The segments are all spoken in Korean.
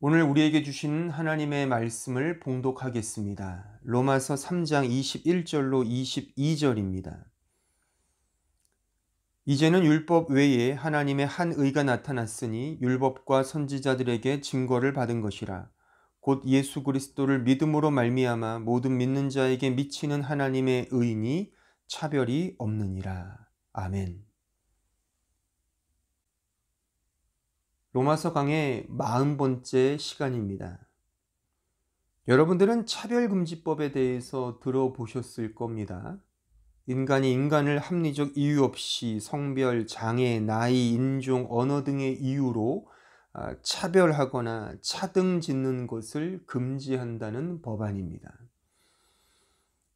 오늘 우리에게 주신 하나님의 말씀을 봉독하겠습니다. 로마서 3장 21절로 22절입니다. 이제는 율법 외에 하나님의 한 의가 나타났으니 율법과 선지자들에게 증거를 받은 것이라. 곧 예수 그리스도를 믿음으로 말미암아 모든 믿는 자에게 미치는 하나님의 의니 차별이 없느니라. 아멘. 로마서 강의 40번째 시간입니다. 여러분들은 차별금지법에 대해서 들어보셨을 겁니다. 인간이 인간을 합리적 이유 없이 성별, 장애, 나이, 인종, 언어 등의 이유로 차별하거나 차등 짓는 것을 금지한다는 법안입니다.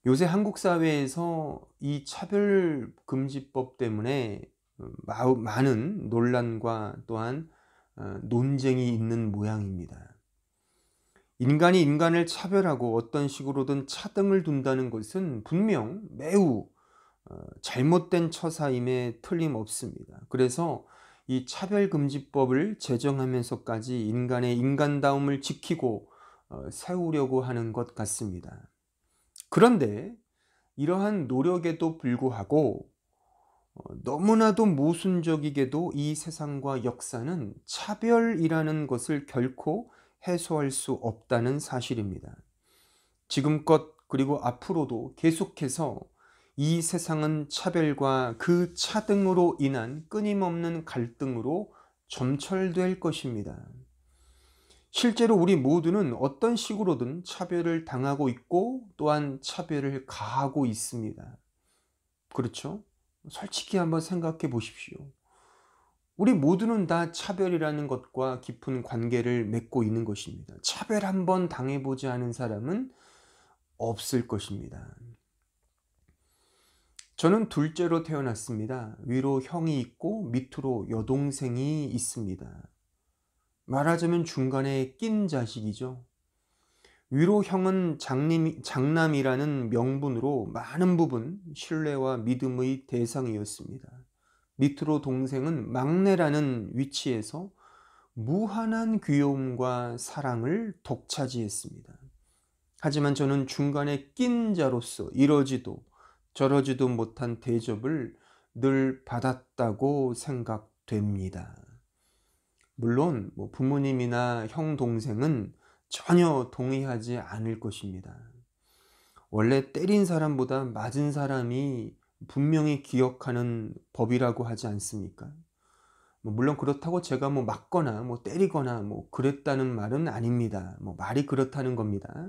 요새 한국 사회에서 이 차별금지법 때문에 많은 논란과 또한 논쟁이 있는 모양입니다. 인간이 인간을 차별하고 어떤 식으로든 차등을 둔다는 것은 분명 매우 잘못된 처사임에 틀림없습니다. 그래서 이 차별금지법을 제정하면서까지 인간의 인간다움을 지키고 세우려고 하는 것 같습니다. 그런데 이러한 노력에도 불구하고 너무나도 모순적이게도 이 세상과 역사는 차별이라는 것을 결코 해소할 수 없다는 사실입니다. 지금껏 그리고 앞으로도 계속해서 이 세상은 차별과 그 차등으로 인한 끊임없는 갈등으로 점철될 것입니다. 실제로 우리 모두는 어떤 식으로든 차별을 당하고 있고 또한 차별을 가하고 있습니다. 그렇죠? 솔직히 한번 생각해 보십시오. 우리 모두는 다 차별이라는 것과 깊은 관계를 맺고 있는 것입니다. 차별 한번 당해보지 않은 사람은 없을 것입니다. 저는 둘째로 태어났습니다. 위로 형이 있고 밑으로 여동생이 있습니다. 말하자면 중간에 낀 자식이죠. 위로 형은 장남이라는 명분으로 많은 부분 신뢰와 믿음의 대상이었습니다. 밑으로 동생은 막내라는 위치에서 무한한 귀여움과 사랑을 독차지했습니다. 하지만 저는 중간에 낀 자로서 이러지도 저러지도 못한 대접을 늘 받았다고 생각됩니다. 물론 부모님이나 형, 동생은 전혀 동의하지 않을 것입니다. 원래 때린 사람보다 맞은 사람이 분명히 기억하는 법이라고 하지 않습니까? 물론 그렇다고 제가 맞거나 때리거나 그랬다는 말은 아닙니다. 말이 그렇다는 겁니다.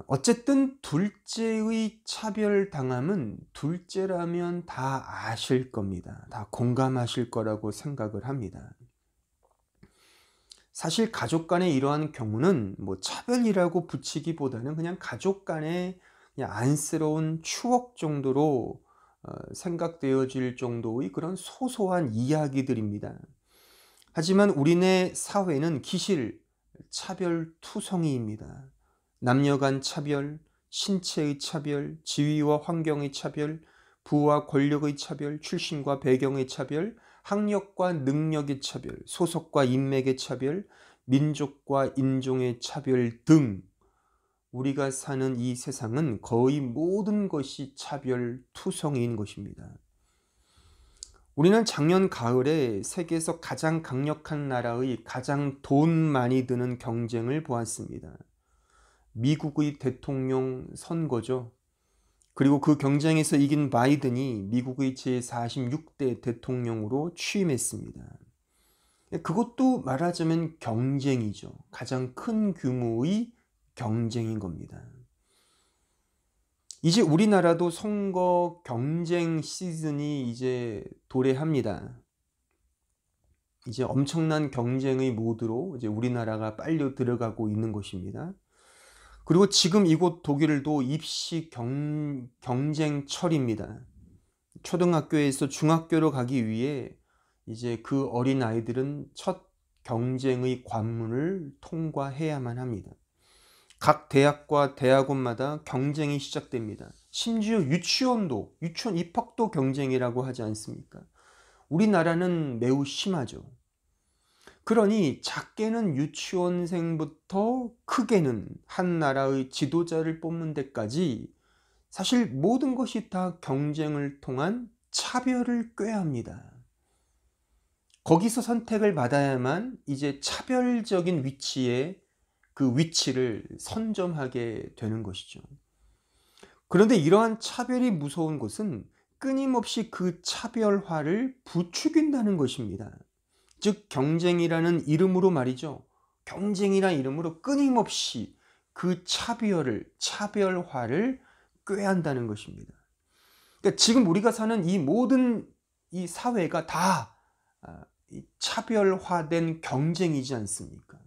어쨌든 둘째의 차별당함은 둘째라면 다 아실 겁니다. 다 공감하실 거라고 생각을 합니다. 사실 가족 간의 이러한 경우는 차별이라고 붙이기보다는 그냥 가족 간의 그냥 안쓰러운 추억 정도로 생각되어질 정도의 그런 소소한 이야기들입니다. 하지만 우리네 사회는 기실 차별투성이입니다. 남녀 간 차별, 신체의 차별, 지위와 환경의 차별, 부와 권력의 차별, 출신과 배경의 차별, 학력과 능력의 차별, 소속과 인맥의 차별, 민족과 인종의 차별 등 우리가 사는 이 세상은 거의 모든 것이 차별투성이인 것입니다. 우리는 작년 가을에 세계에서 가장 강력한 나라의 가장 돈 많이 드는 경쟁을 보았습니다. 미국의 대통령 선거죠. 그리고 그 경쟁에서 이긴 바이든이 미국의 제46대 대통령으로 취임했습니다. 그것도 말하자면 경쟁이죠. 가장 큰 규모의 경쟁인 겁니다. 이제 우리나라도 선거 경쟁 시즌이 이제 도래합니다. 이제 엄청난 경쟁의 모드로 이제 우리나라가 빨려 들어가고 있는 것입니다. 그리고 지금 이곳 독일도 입시 경쟁철입니다. 초등학교에서 중학교로 가기 위해 이제 그 어린 아이들은 첫 경쟁의 관문을 통과해야만 합니다. 각 대학과 대학원마다 경쟁이 시작됩니다. 심지어 유치원 입학도 경쟁이라고 하지 않습니까? 우리나라는 매우 심하죠. 그러니 작게는 유치원생부터 크게는 한 나라의 지도자를 뽑는 데까지 사실 모든 것이 다 경쟁을 통한 차별을 꾀합니다. 거기서 선택을 받아야만 이제 차별적인 위치에 그 위치를 선점하게 되는 것이죠. 그런데 이러한 차별이 무서운 것은 끊임없이 그 차별화를 부추긴다는 것입니다. 즉 경쟁이라는 이름으로 말이죠. 경쟁이라는 이름으로 끊임없이 그 차별화를 꾀한다는 것입니다. 그러니까 지금 우리가 사는 이 모든 이 사회가 다 차별화된 경쟁이지 않습니까?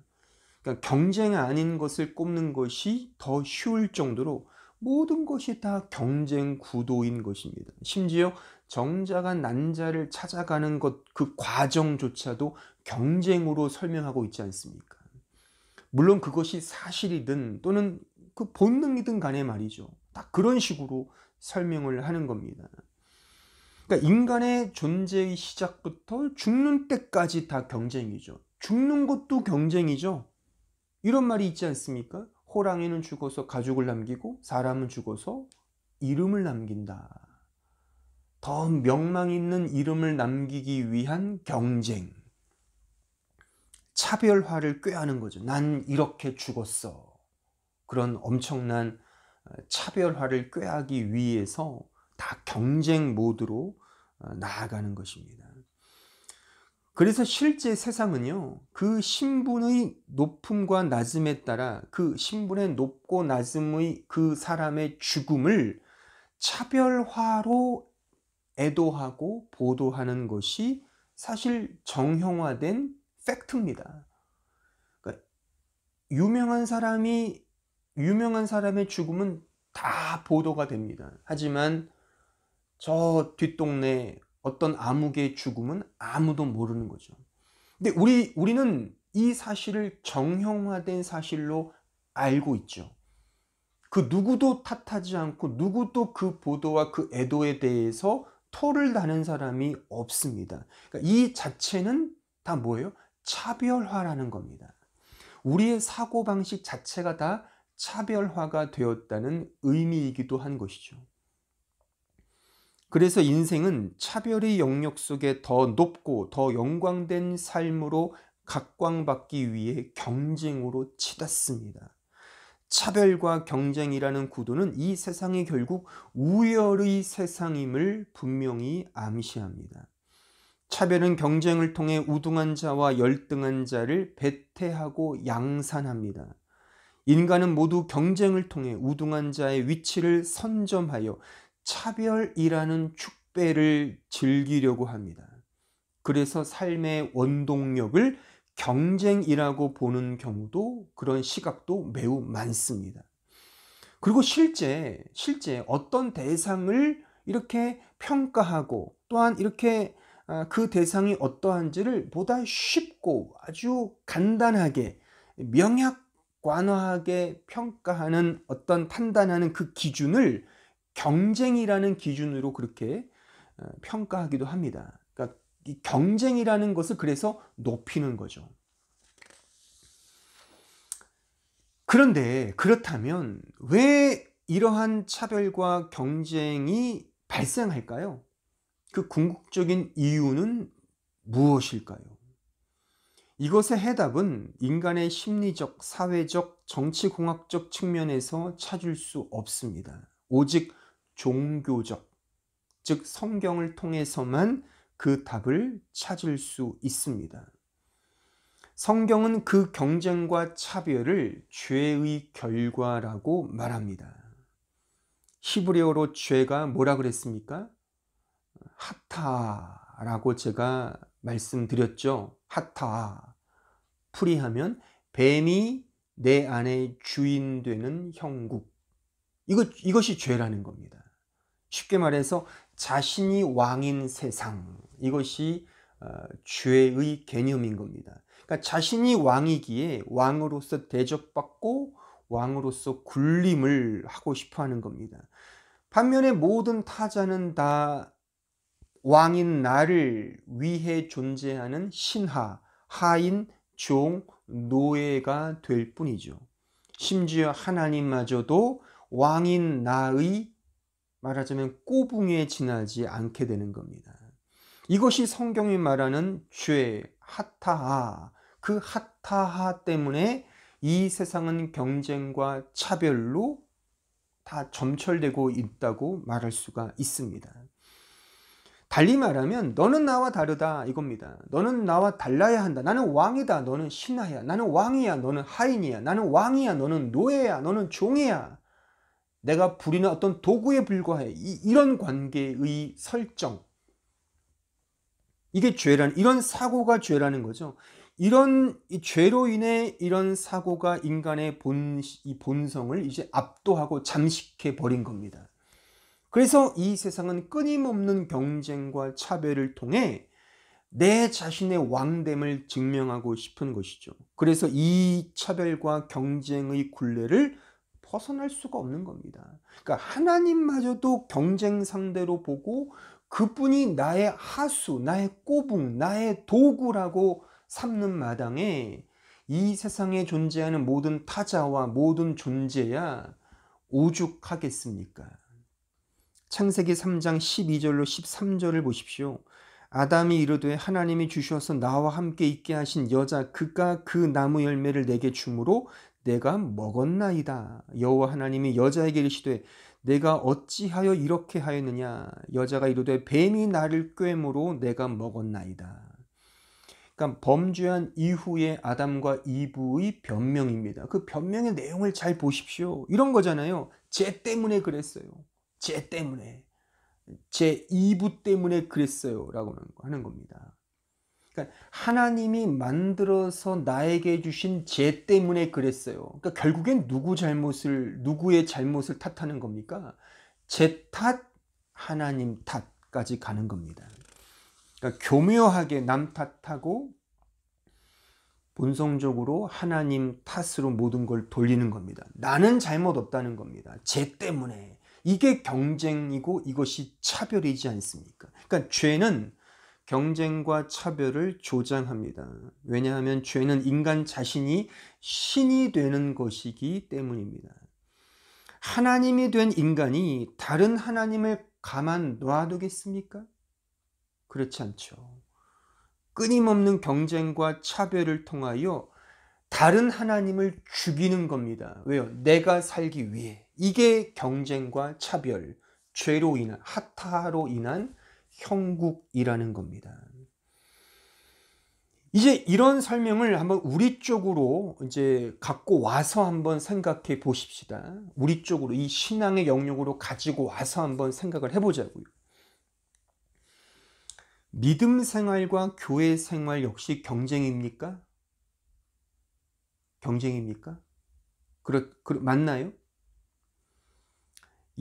그러니까 경쟁 아닌 것을 꼽는 것이 더 쉬울 정도로 모든 것이 다 경쟁 구도인 것입니다. 심지어 정자가 난자를 찾아가는 것, 그 과정조차도 경쟁으로 설명하고 있지 않습니까? 물론 그것이 사실이든 또는 그 본능이든 간에 말이죠. 다 그런 식으로 설명을 하는 겁니다. 그러니까 인간의 존재의 시작부터 죽는 때까지 다 경쟁이죠. 죽는 것도 경쟁이죠. 이런 말이 있지 않습니까? 호랑이는 죽어서 가죽을 남기고 사람은 죽어서 이름을 남긴다. 더 명망 있는 이름을 남기기 위한 경쟁. 차별화를 꾀하는 거죠. 난 이렇게 죽었어. 그런 엄청난 차별화를 꾀하기 위해서 다 경쟁 모드로 나아가는 것입니다. 그래서 실제 세상은요, 그 신분의 높음과 낮음에 따라 그 신분의 높고 낮음의 그 사람의 죽음을 차별화로 애도하고 보도하는 것이 사실 정형화된 팩트입니다. 그러니까 유명한 사람의 죽음은 다 보도가 됩니다. 하지만 저 뒷동네 어떤 아무개의 죽음은 아무도 모르는 거죠. 근데 우리는 이 사실을 정형화된 사실로 알고 있죠. 그 누구도 탓하지 않고 누구도 그 보도와 그 애도에 대해서 토를 다는 사람이 없습니다. 그러니까 이 자체는 다 뭐예요? 차별화라는 겁니다. 우리의 사고방식 자체가 다 차별화가 되었다는 의미이기도 한 것이죠. 그래서 인생은 차별의 영역 속에 더 높고 더 영광된 삶으로 각광받기 위해 경쟁으로 치닫습니다. 차별과 경쟁이라는 구도는 이 세상이 결국 우열의 세상임을 분명히 암시합니다. 차별은 경쟁을 통해 우등한 자와 열등한 자를 배태하고 양산합니다. 인간은 모두 경쟁을 통해 우등한 자의 위치를 선점하여 차별이라는 축배를 즐기려고 합니다. 그래서 삶의 원동력을 경쟁이라고 보는 경우도 그런 시각도 매우 많습니다. 그리고 실제 어떤 대상을 이렇게 평가하고 또한 이렇게 그 대상이 어떠한지를 보다 쉽고 아주 간단하게 명약관화하게 평가하는 어떤 판단하는 그 기준을 경쟁이라는 기준으로 그렇게 평가하기도 합니다. 그러니까 이 경쟁이라는 것을 그래서 높이는 거죠. 그런데 그렇다면 왜 이러한 차별과 경쟁이 발생할까요? 그 궁극적인 이유는 무엇일까요? 이것의 해답은 인간의 심리적, 사회적, 정치공학적 측면에서 찾을 수 없습니다. 오직 종교적, 즉 성경을 통해서만 그 답을 찾을 수 있습니다. 성경은 그 경쟁과 차별을 죄의 결과라고 말합니다. 히브리어로 죄가 뭐라 그랬습니까? 하타라고 제가 말씀드렸죠. 하타. 풀이하면 뱀이 내 안에 주인 되는 형국. 이것이 죄라는 겁니다. 쉽게 말해서 자신이 왕인 세상. 이것이 죄의 개념인 겁니다. 그러니까 자신이 왕이기에 왕으로서 대접받고 왕으로서 군림을 하고 싶어 하는 겁니다. 반면에 모든 타자는 다 왕인 나를 위해 존재하는 신하, 하인, 종, 노예가 될 뿐이죠. 심지어 하나님마저도 왕인 나의 말하자면 꼬붕에 지나지 않게 되는 겁니다. 이것이 성경이 말하는 죄, 하타하. 그 하타하 때문에 이 세상은 경쟁과 차별로 다 점철되고 있다고 말할 수가 있습니다. 달리 말하면 너는 나와 다르다 이겁니다. 너는 나와 달라야 한다. 나는 왕이다. 너는 신하야. 나는 왕이야. 너는 하인이야. 나는 왕이야. 너는 노예야. 너는 종이야. 내가 부리는 어떤 도구에 불과해. 이런 관계의 설정. 이게 죄란, 이런 사고가 죄라는 거죠. 이런 죄로 인해 이런 사고가 인간의 이 본성을 이제 압도하고 잠식해 버린 겁니다. 그래서 이 세상은 끊임없는 경쟁과 차별을 통해 내 자신의 왕됨을 증명하고 싶은 것이죠. 그래서 이 차별과 경쟁의 굴레를 벗어날 수가 없는 겁니다. 그러니까 하나님마저도 경쟁 상대로 보고 그분이 나의 하수, 나의 꼬붕, 나의 도구라고 삼는 마당에 이 세상에 존재하는 모든 타자와 모든 존재야 오죽하겠습니까? 창세기 3장 12절로 13절을 보십시오. 아담이 이르되 하나님이 주셔서 나와 함께 있게 하신 여자 그가 그 나무 열매를 내게 주므로 내가 먹었나이다. 여호와 하나님이 여자에게 이르시되 내가 어찌하여 이렇게 하였느냐. 여자가 이르되 뱀이 나를 꿰므로 내가 먹었나이다. 그러니까 범죄한 이후의 아담과 이브의 변명입니다. 그 변명의 내용을 잘 보십시오. 이런 거잖아요. 쟤 때문에 그랬어요. 쟤 때문에. 제 이브 때문에 그랬어요 라고 하는 겁니다. 그러니까 하나님이 만들어서 나에게 주신 죄 때문에 그랬어요. 그러니까 결국엔 누구의 잘못을 탓하는 겁니까? 제 탓, 하나님 탓까지 가는 겁니다. 그러니까 교묘하게 남 탓하고 본성적으로 하나님 탓으로 모든 걸 돌리는 겁니다. 나는 잘못 없다는 겁니다. 죄 때문에. 이게 경쟁이고 이것이 차별이지 않습니까? 그러니까 죄는 경쟁과 차별을 조장합니다. 왜냐하면 죄는 인간 자신이 신이 되는 것이기 때문입니다. 하나님이 된 인간이 다른 하나님을 가만 놔두겠습니까? 그렇지 않죠. 끊임없는 경쟁과 차별을 통하여 다른 하나님을 죽이는 겁니다. 왜요? 내가 살기 위해. 이게 경쟁과 차별, 죄로 인한, 하타로 인한 형국이라는 겁니다. 이제 이런 설명을 한번 우리 쪽으로 이제 갖고 와서 한번 생각해 보십시다. 우리 쪽으로 이 신앙의 영역으로 가지고 와서 한번 생각을 해보자고요. 믿음 생활과 교회 생활 역시 경쟁입니까? 경쟁입니까? 맞나요?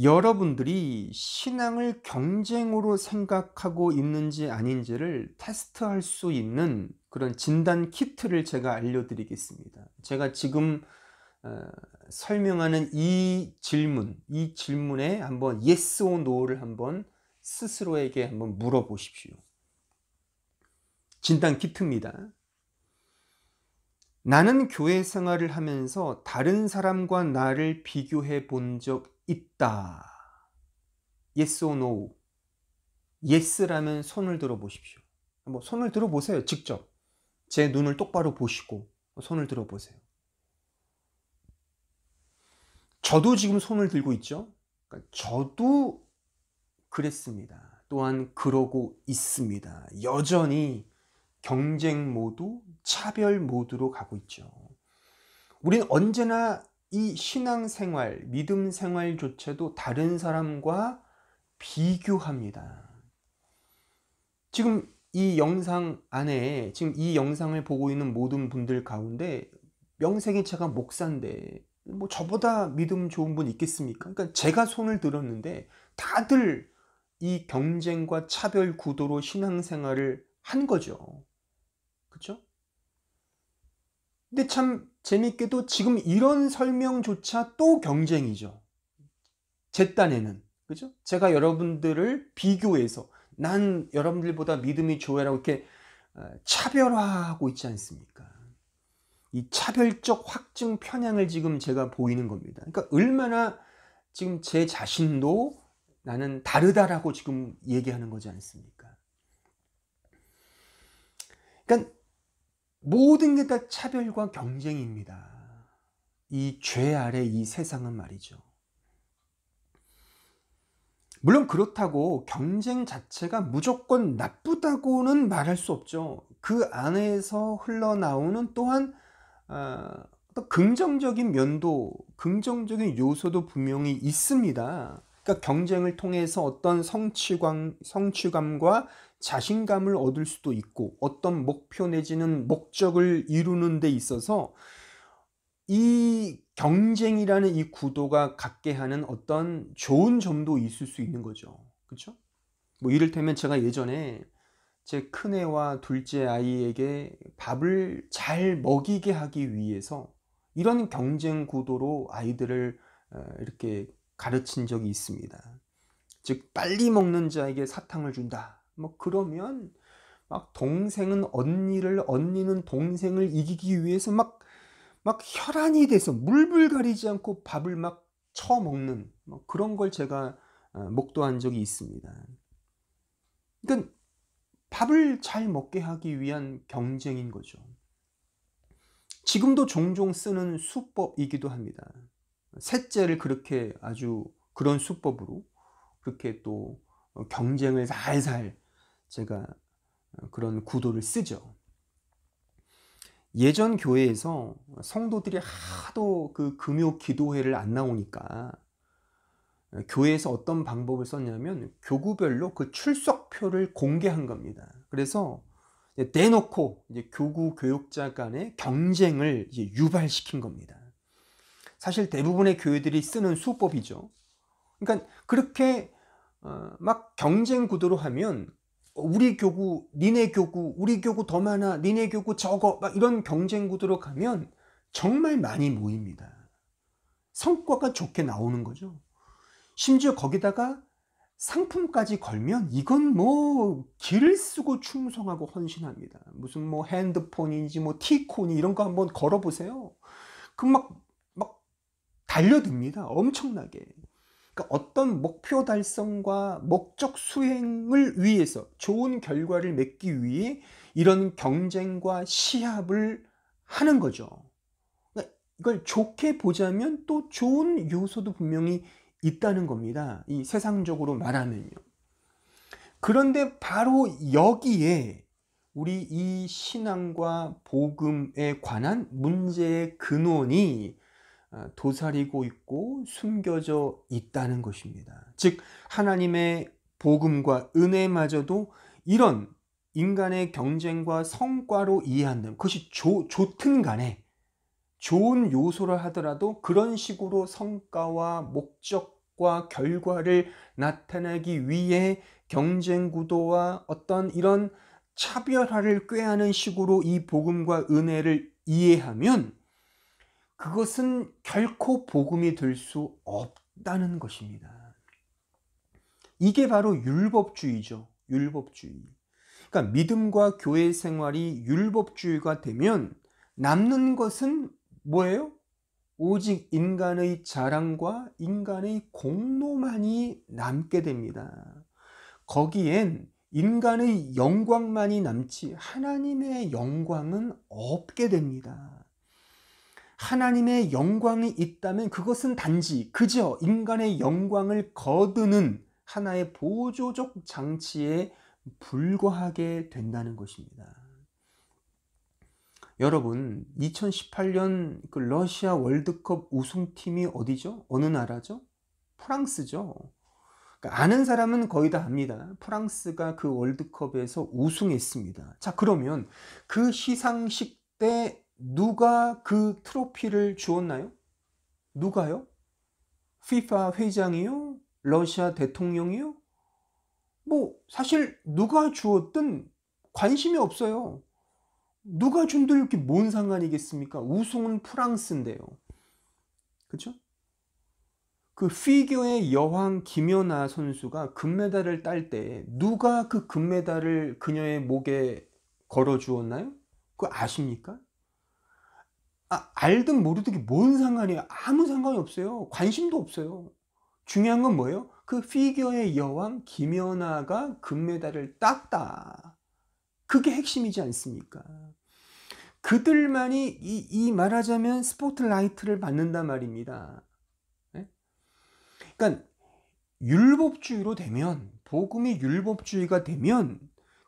여러분들이 신앙을 경쟁으로 생각하고 있는지 아닌지를 테스트할 수 있는 그런 진단 키트를 제가 알려드리겠습니다. 제가 지금 설명하는 이 질문에 한번 yes or no를 한번 스스로에게 한번 물어보십시오. 진단 키트입니다. 나는 교회 생활을 하면서 다른 사람과 나를 비교해 본 적 있다. Yes or no? Yes라면 손을 들어 보십시오. 한번 손을 들어 보세요. 직접. 제 눈을 똑바로 보시고 손을 들어 보세요. 저도 지금 손을 들고 있죠. 그러니까 저도 그랬습니다. 또한 그러고 있습니다. 여전히 경쟁 모드, 차별 모드로 가고 있죠. 우리는 언제나 이 신앙생활, 믿음 생활조차도 다른 사람과 비교합니다. 지금 이 영상 안에 지금 이 영상을 보고 있는 모든 분들 가운데 명색이 제가 목사인데 뭐 저보다 믿음 좋은 분 있겠습니까? 그러니까 제가 손을 들었는데 다들 이 경쟁과 차별 구도로 신앙생활을 한 거죠. 그렇죠? 근데 참 재밌게도 지금 이런 설명조차 또 경쟁이죠. 제 딴에는. 그죠? 제가 여러분들을 비교해서 난 여러분들보다 믿음이 좋아라고 이렇게 차별화하고 있지 않습니까? 이 차별적 확증 편향을 지금 제가 보이는 겁니다. 그러니까 얼마나 지금 제 자신도 나는 다르다라고 지금 얘기하는 거지 않습니까? 그러니까 모든 게 다 차별과 경쟁입니다. 이 죄 아래 이 세상은 말이죠. 물론 그렇다고 경쟁 자체가 무조건 나쁘다고는 말할 수 없죠. 그 안에서 흘러나오는 또한 어떤 긍정적인 면도, 긍정적인 요소도 분명히 있습니다. 그러니까 경쟁을 통해서 어떤 성취감과 자신감을 얻을 수도 있고, 어떤 목표 내지는 목적을 이루는 데 있어서 이 경쟁이라는 이 구도가 갖게 하는 어떤 좋은 점도 있을 수 있는 거죠. 그렇죠? 뭐 이를테면 제가 예전에 제 큰애와 둘째 아이에게 밥을 잘 먹이게 하기 위해서 이런 경쟁 구도로 아이들을 이렇게 가르친 적이 있습니다. 즉 빨리 먹는 자에게 사탕을 준다. 뭐 그러면 막 동생은 언니를, 언니는 동생을 이기기 위해서 막 혈안이 돼서 물불 가리지 않고 밥을 막 처먹는 뭐 그런 걸 제가 목도한 적이 있습니다. 그러니까 밥을 잘 먹게 하기 위한 경쟁인 거죠. 지금도 종종 쓰는 수법이기도 합니다. 셋째를 그렇게 아주 그런 수법으로 그렇게 또 경쟁을 살살 제가 그런 구도를 쓰죠. 예전 교회에서 성도들이 하도 그 금요 기도회를 안 나오니까 교회에서 어떤 방법을 썼냐면 교구별로 그 출석표를 공개한 겁니다. 그래서 이제 대놓고 이제 교구 교육자 간의 경쟁을 이제 유발시킨 겁니다. 사실 대부분의 교회들이 쓰는 수법이죠. 그러니까 그렇게 막 경쟁 구도로 하면 우리 교구, 니네 교구, 우리 교구 더 많아, 니네 교구 적어, 막 이런 경쟁 구도로 가면 정말 많이 모입니다. 성과가 좋게 나오는 거죠. 심지어 거기다가 상품까지 걸면 이건 뭐 기를 쓰고 충성하고 헌신합니다. 무슨 뭐 핸드폰인지 뭐 티콘이 이런 거 한번 걸어보세요. 그럼 막 달려듭니다. 엄청나게. 그러니까 어떤 목표 달성과 목적 수행을 위해서 좋은 결과를 맺기 위해 이런 경쟁과 시합을 하는 거죠. 그러니까 이걸 좋게 보자면 또 좋은 요소도 분명히 있다는 겁니다. 이 세상적으로 말하면요. 그런데 바로 여기에 우리 이 신앙과 복음에 관한 문제의 근원이 도사리고 있고 숨겨져 있다는 것입니다. 즉 하나님의 복음과 은혜마저도 이런 인간의 경쟁과 성과로 이해한다면 그것이 좋든 간에 좋은 요소를 하더라도 그런 식으로 성과와 목적과 결과를 나타내기 위해 경쟁 구도와 어떤 이런 차별화를 꾀하는 식으로 이 복음과 은혜를 이해하면 그것은 결코 복음이 될 수 없다는 것입니다. 이게 바로 율법주의죠. 율법주의. 그러니까 믿음과 교회 생활이 율법주의가 되면 남는 것은 뭐예요? 오직 인간의 자랑과 인간의 공로만이 남게 됩니다. 거기엔 인간의 영광만이 남지 하나님의 영광은 없게 됩니다. 하나님의 영광이 있다면 그것은 단지 그저 인간의 영광을 거두는 하나의 보조적 장치에 불과하게 된다는 것입니다. 여러분 2018년 그 러시아 월드컵 우승팀이 어디죠? 어느 나라죠? 프랑스죠. 그러니까 아는 사람은 거의 다 압니다. 프랑스가 그 월드컵에서 우승했습니다. 자, 그러면 그 시상식 때 누가 그 트로피를 주었나요? 누가요? FIFA 회장이요? 러시아 대통령이요? 뭐 사실 누가 주었든 관심이 없어요. 누가 준들 이렇게 뭔 상관이겠습니까? 우승은 프랑스인데요. 그렇죠? 그 피겨의 여왕 김연아 선수가 금메달을 딸 때 누가 그 금메달을 그녀의 목에 걸어 주었나요? 그거 아십니까? 알든 모르든 뭔 상관이에요. 아무 상관이 없어요. 관심도 없어요. 중요한 건 뭐예요? 그 피겨의 여왕 김연아가 금메달을 땄다. 그게 핵심이지 않습니까? 그들만이 이 말하자면 스포트라이트를 받는단 말입니다. 예? 그러니까 율법주의로 되면, 복음이 율법주의가 되면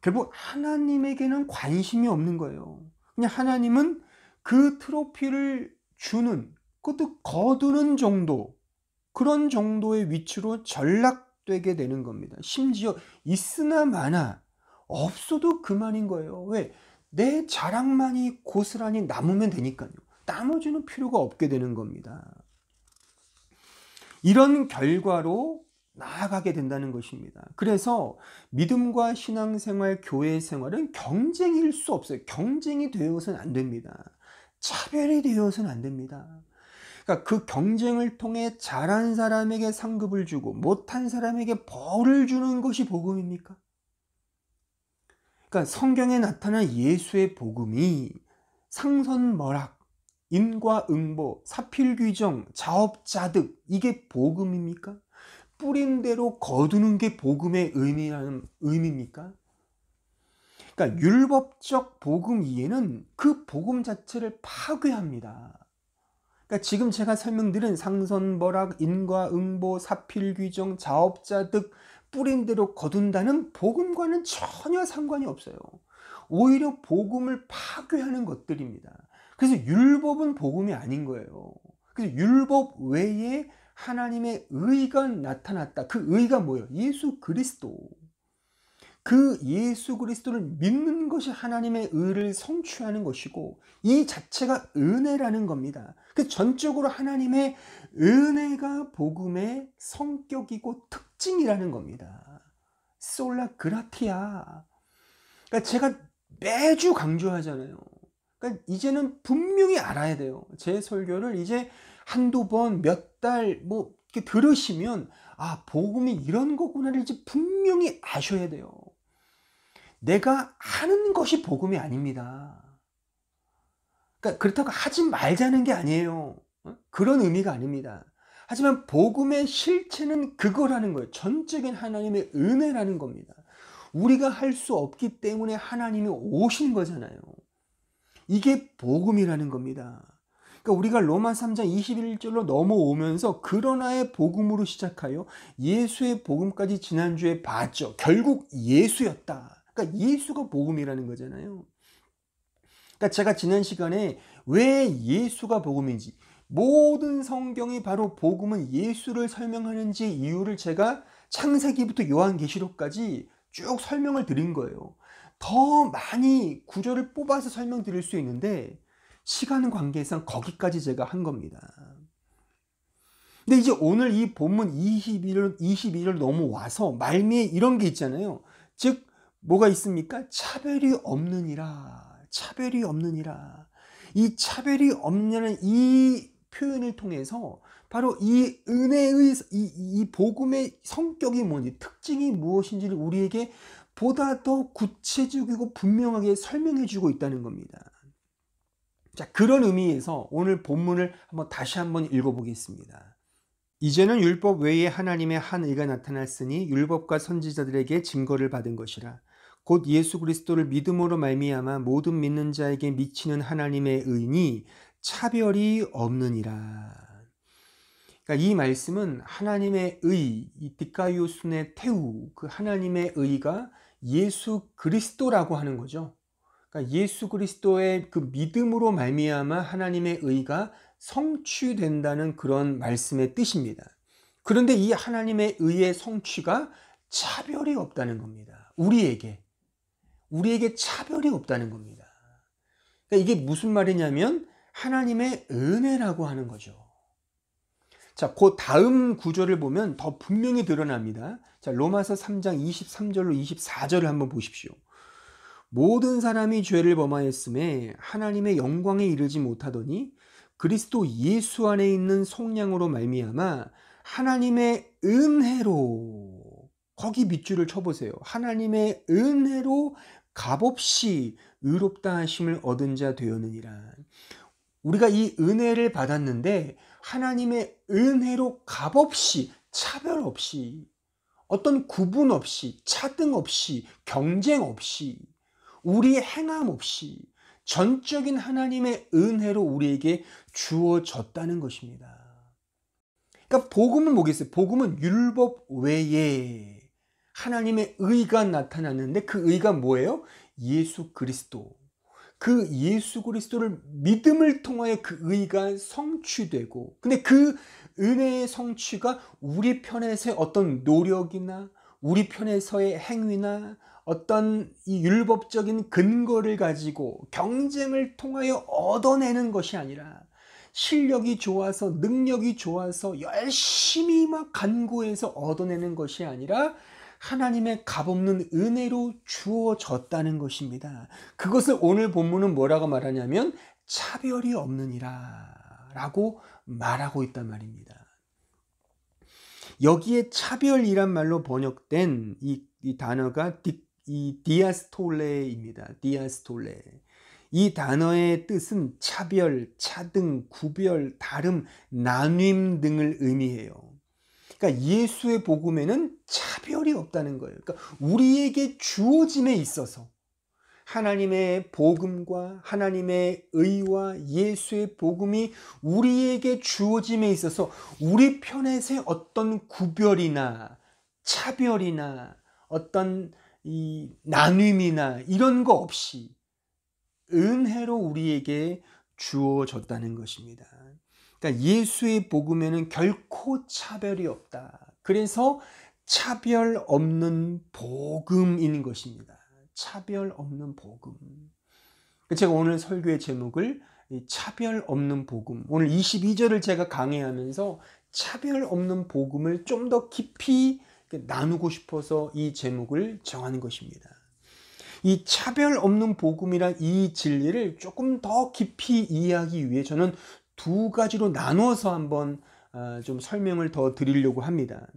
결국 하나님에게는 관심이 없는 거예요. 그냥 하나님은 그 트로피를 주는, 그것도 거두는 정도, 그런 정도의 위치로 전락되게 되는 겁니다. 심지어 있으나 마나 없어도 그만인 거예요. 왜? 내 자랑만이 고스란히 남으면 되니까요. 나머지는 필요가 없게 되는 겁니다. 이런 결과로 나아가게 된다는 것입니다. 그래서 믿음과 신앙생활, 교회 생활은 경쟁일 수 없어요. 경쟁이 되어서는 안 됩니다. 차별이 되어서는 안 됩니다. 그러니까 그 경쟁을 통해 잘한 사람에게 상급을 주고 못한 사람에게 벌을 주는 것이 복음입니까? 그러니까 성경에 나타난 예수의 복음이 상선머락, 인과응보, 사필귀정, 자업자득, 이게 복음입니까? 뿌린 대로 거두는 게 복음의 의미입니까? 그러니까 율법적 복음 이해는 그 복음 자체를 파괴합니다. 그러니까 지금 제가 설명드린 상선벌악, 인과응보, 사필귀정, 자업자득, 뿌린 대로 거둔다는 복음과는 전혀 상관이 없어요. 오히려 복음을 파괴하는 것들입니다. 그래서 율법은 복음이 아닌 거예요. 그래서 율법 외에 하나님의 의가 나타났다. 그 의가 뭐예요? 예수 그리스도. 그 예수 그리스도를 믿는 것이 하나님의 의를 성취하는 것이고, 이 자체가 은혜라는 겁니다. 그 전적으로 하나님의 은혜가 복음의 성격이고 특징이라는 겁니다. 솔라 그라티아. 그러니까 제가 매주 강조하잖아요. 그러니까 이제는 분명히 알아야 돼요. 제 설교를 이제 한두 번, 몇 달 뭐 이렇게 들으시면 복음이 이런 거구나를 이제 분명히 아셔야 돼요. 내가 하는 것이 복음이 아닙니다. 그러니까 그렇다고 하지 말자는 게 아니에요. 그런 의미가 아닙니다. 하지만 복음의 실체는 그거라는 거예요. 전적인 하나님의 은혜라는 겁니다. 우리가 할 수 없기 때문에 하나님이 오신 거잖아요. 이게 복음이라는 겁니다. 그러니까 우리가 로마 3장 21절로 넘어오면서 그러나의 복음으로 시작하여 예수의 복음까지 지난주에 봤죠. 결국 예수였다. 그러니까 예수가 복음이라는 거잖아요. 그러니까 제가 지난 시간에 왜 예수가 복음인지, 모든 성경이 바로 복음은 예수를 설명하는지 이유를 제가 창세기부터 요한계시록까지 쭉 설명을 드린 거예요. 더 많이 구절을 뽑아서 설명드릴 수 있는데 시간 관계상 거기까지 제가 한 겁니다. 근데 이제 오늘 이 본문 22절 넘어와서 말미에 이런 게 있잖아요. 즉 뭐가 있습니까? 차별이 없느니라. 차별이 없느니라. 이 차별이 없냐는 이 표현을 통해서 바로 이 은혜의 이 복음의 성격이 뭔지, 특징이 무엇인지를 우리에게 보다 더 구체적이고 분명하게 설명해 주고 있다는 겁니다. 자, 그런 의미에서 오늘 본문을 다시 한번 읽어보겠습니다. 이제는 율법 외에 하나님의 한 의가 나타났으니 율법과 선지자들에게 증거를 받은 것이라. 곧 예수 그리스도를 믿음으로 말미암아 모든 믿는 자에게 미치는 하나님의 의니 차별이 없느니라. 그러니까 이 말씀은 하나님의 의, 이 디카이오스네 테우, 그 하나님의 의가 예수 그리스도라고 하는 거죠. 그러니까 예수 그리스도의 그 믿음으로 말미암아 하나님의 의가 성취된다는 그런 말씀의 뜻입니다. 그런데 이 하나님의 의의 성취가 차별이 없다는 겁니다. 우리에게 차별이 없다는 겁니다. 그러니까 이게 무슨 말이냐면 하나님의 은혜라고 하는 거죠. 자, 그 다음 구절을 보면 더 분명히 드러납니다. 자, 로마서 3장 23절로 24절을 한번 보십시오. 모든 사람이 죄를 범하였음에 하나님의 영광에 이르지 못하더니 그리스도 예수 안에 있는 속량으로 말미암아 하나님의 은혜로, 거기 밑줄을 쳐보세요. 하나님의 은혜로 값없이 의롭다 하심을 얻은 자 되었느니라. 우리가 이 은혜를 받았는데 하나님의 은혜로 값없이, 차별 없이, 어떤 구분 없이, 차등 없이, 경쟁 없이, 우리의 행함 없이 전적인 하나님의 은혜로 우리에게 주어졌다는 것입니다. 그러니까 복음은 뭐겠어요? 복음은 율법 외에 하나님의 의가 나타났는데 그 의가 뭐예요? 예수 그리스도. 그 예수 그리스도를 믿음을 통하여 그 의가 성취되고, 근데 그 은혜의 성취가 우리 편에서의 어떤 노력이나 우리 편에서의 행위나 어떤 이 율법적인 근거를 가지고 경쟁을 통하여 얻어내는 것이 아니라, 실력이 좋아서 능력이 좋아서 열심히 막 간구해서 얻어내는 것이 아니라 하나님의 값없는 은혜로 주어졌다는 것입니다. 그것을 오늘 본문은 뭐라고 말하냐면 차별이 없느니라 라고 말하고 있단 말입니다. 여기에 차별이란 말로 번역된 이 단어가 디아스톨레입니다. 디아스톨레. 이 단어의 뜻은 차별, 차등, 구별, 다름, 나눔 등을 의미해요. 그러니까 예수의 복음에는 차별이 없다는 거예요. 그러니까 우리에게 주어짐에 있어서 하나님의 복음과 하나님의 의와 예수의 복음이 우리에게 주어짐에 있어서 우리 편에서의 어떤 구별이나 차별이나 어떤 이 나눔이나 이런 거 없이 은혜로 우리에게 주어졌다는 것입니다. 그러니까 예수의 복음에는 결코 차별이 없다. 그래서 차별 없는 복음인 것입니다. 차별 없는 복음. 제가 오늘 설교의 제목을 차별 없는 복음, 오늘 22절을 제가 강의하면서 차별 없는 복음을 좀 더 깊이 나누고 싶어서 이 제목을 정하는 것입니다. 이 차별 없는 복음이란 이 진리를 조금 더 깊이 이해하기 위해 저는 두 가지로 나누어서 한번 좀 설명을 더 드리려고 합니다.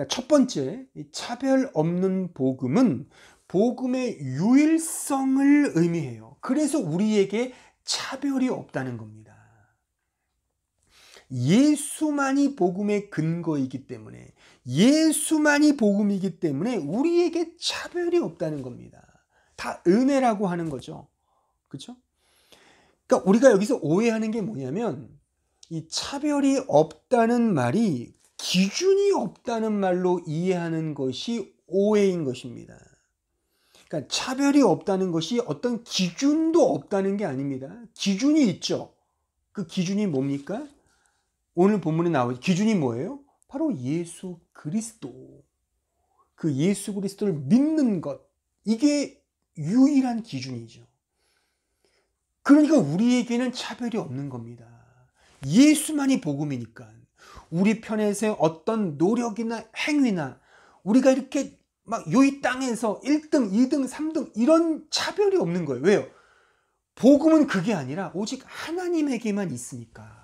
첫 번째, 차별 없는 복음은 복음의 유일성을 의미해요. 그래서 우리에게 차별이 없다는 겁니다. 예수만이 복음의 근거이기 때문에, 예수만이 복음이기 때문에 우리에게 차별이 없다는 겁니다. 다 은혜라고 하는 거죠. 그렇죠? 그러니까 우리가 여기서 오해하는 게 뭐냐면, 이 차별이 없다는 말이 기준이 없다는 말로 이해하는 것이 오해인 것입니다. 그러니까 차별이 없다는 것이 어떤 기준도 없다는 게 아닙니다. 기준이 있죠. 그 기준이 뭡니까? 오늘 본문에 나오죠. 기준이 뭐예요? 바로 예수 그리스도. 그 예수 그리스도를 믿는 것. 이게 유일한 기준이죠. 그러니까 우리에게는 차별이 없는 겁니다. 예수만이 복음이니까. 우리 편에서의 어떤 노력이나 행위나 우리가 이렇게 막 이 땅에서 1등, 2등, 3등 이런 차별이 없는 거예요. 왜요? 복음은 그게 아니라 오직 하나님에게만 있으니까.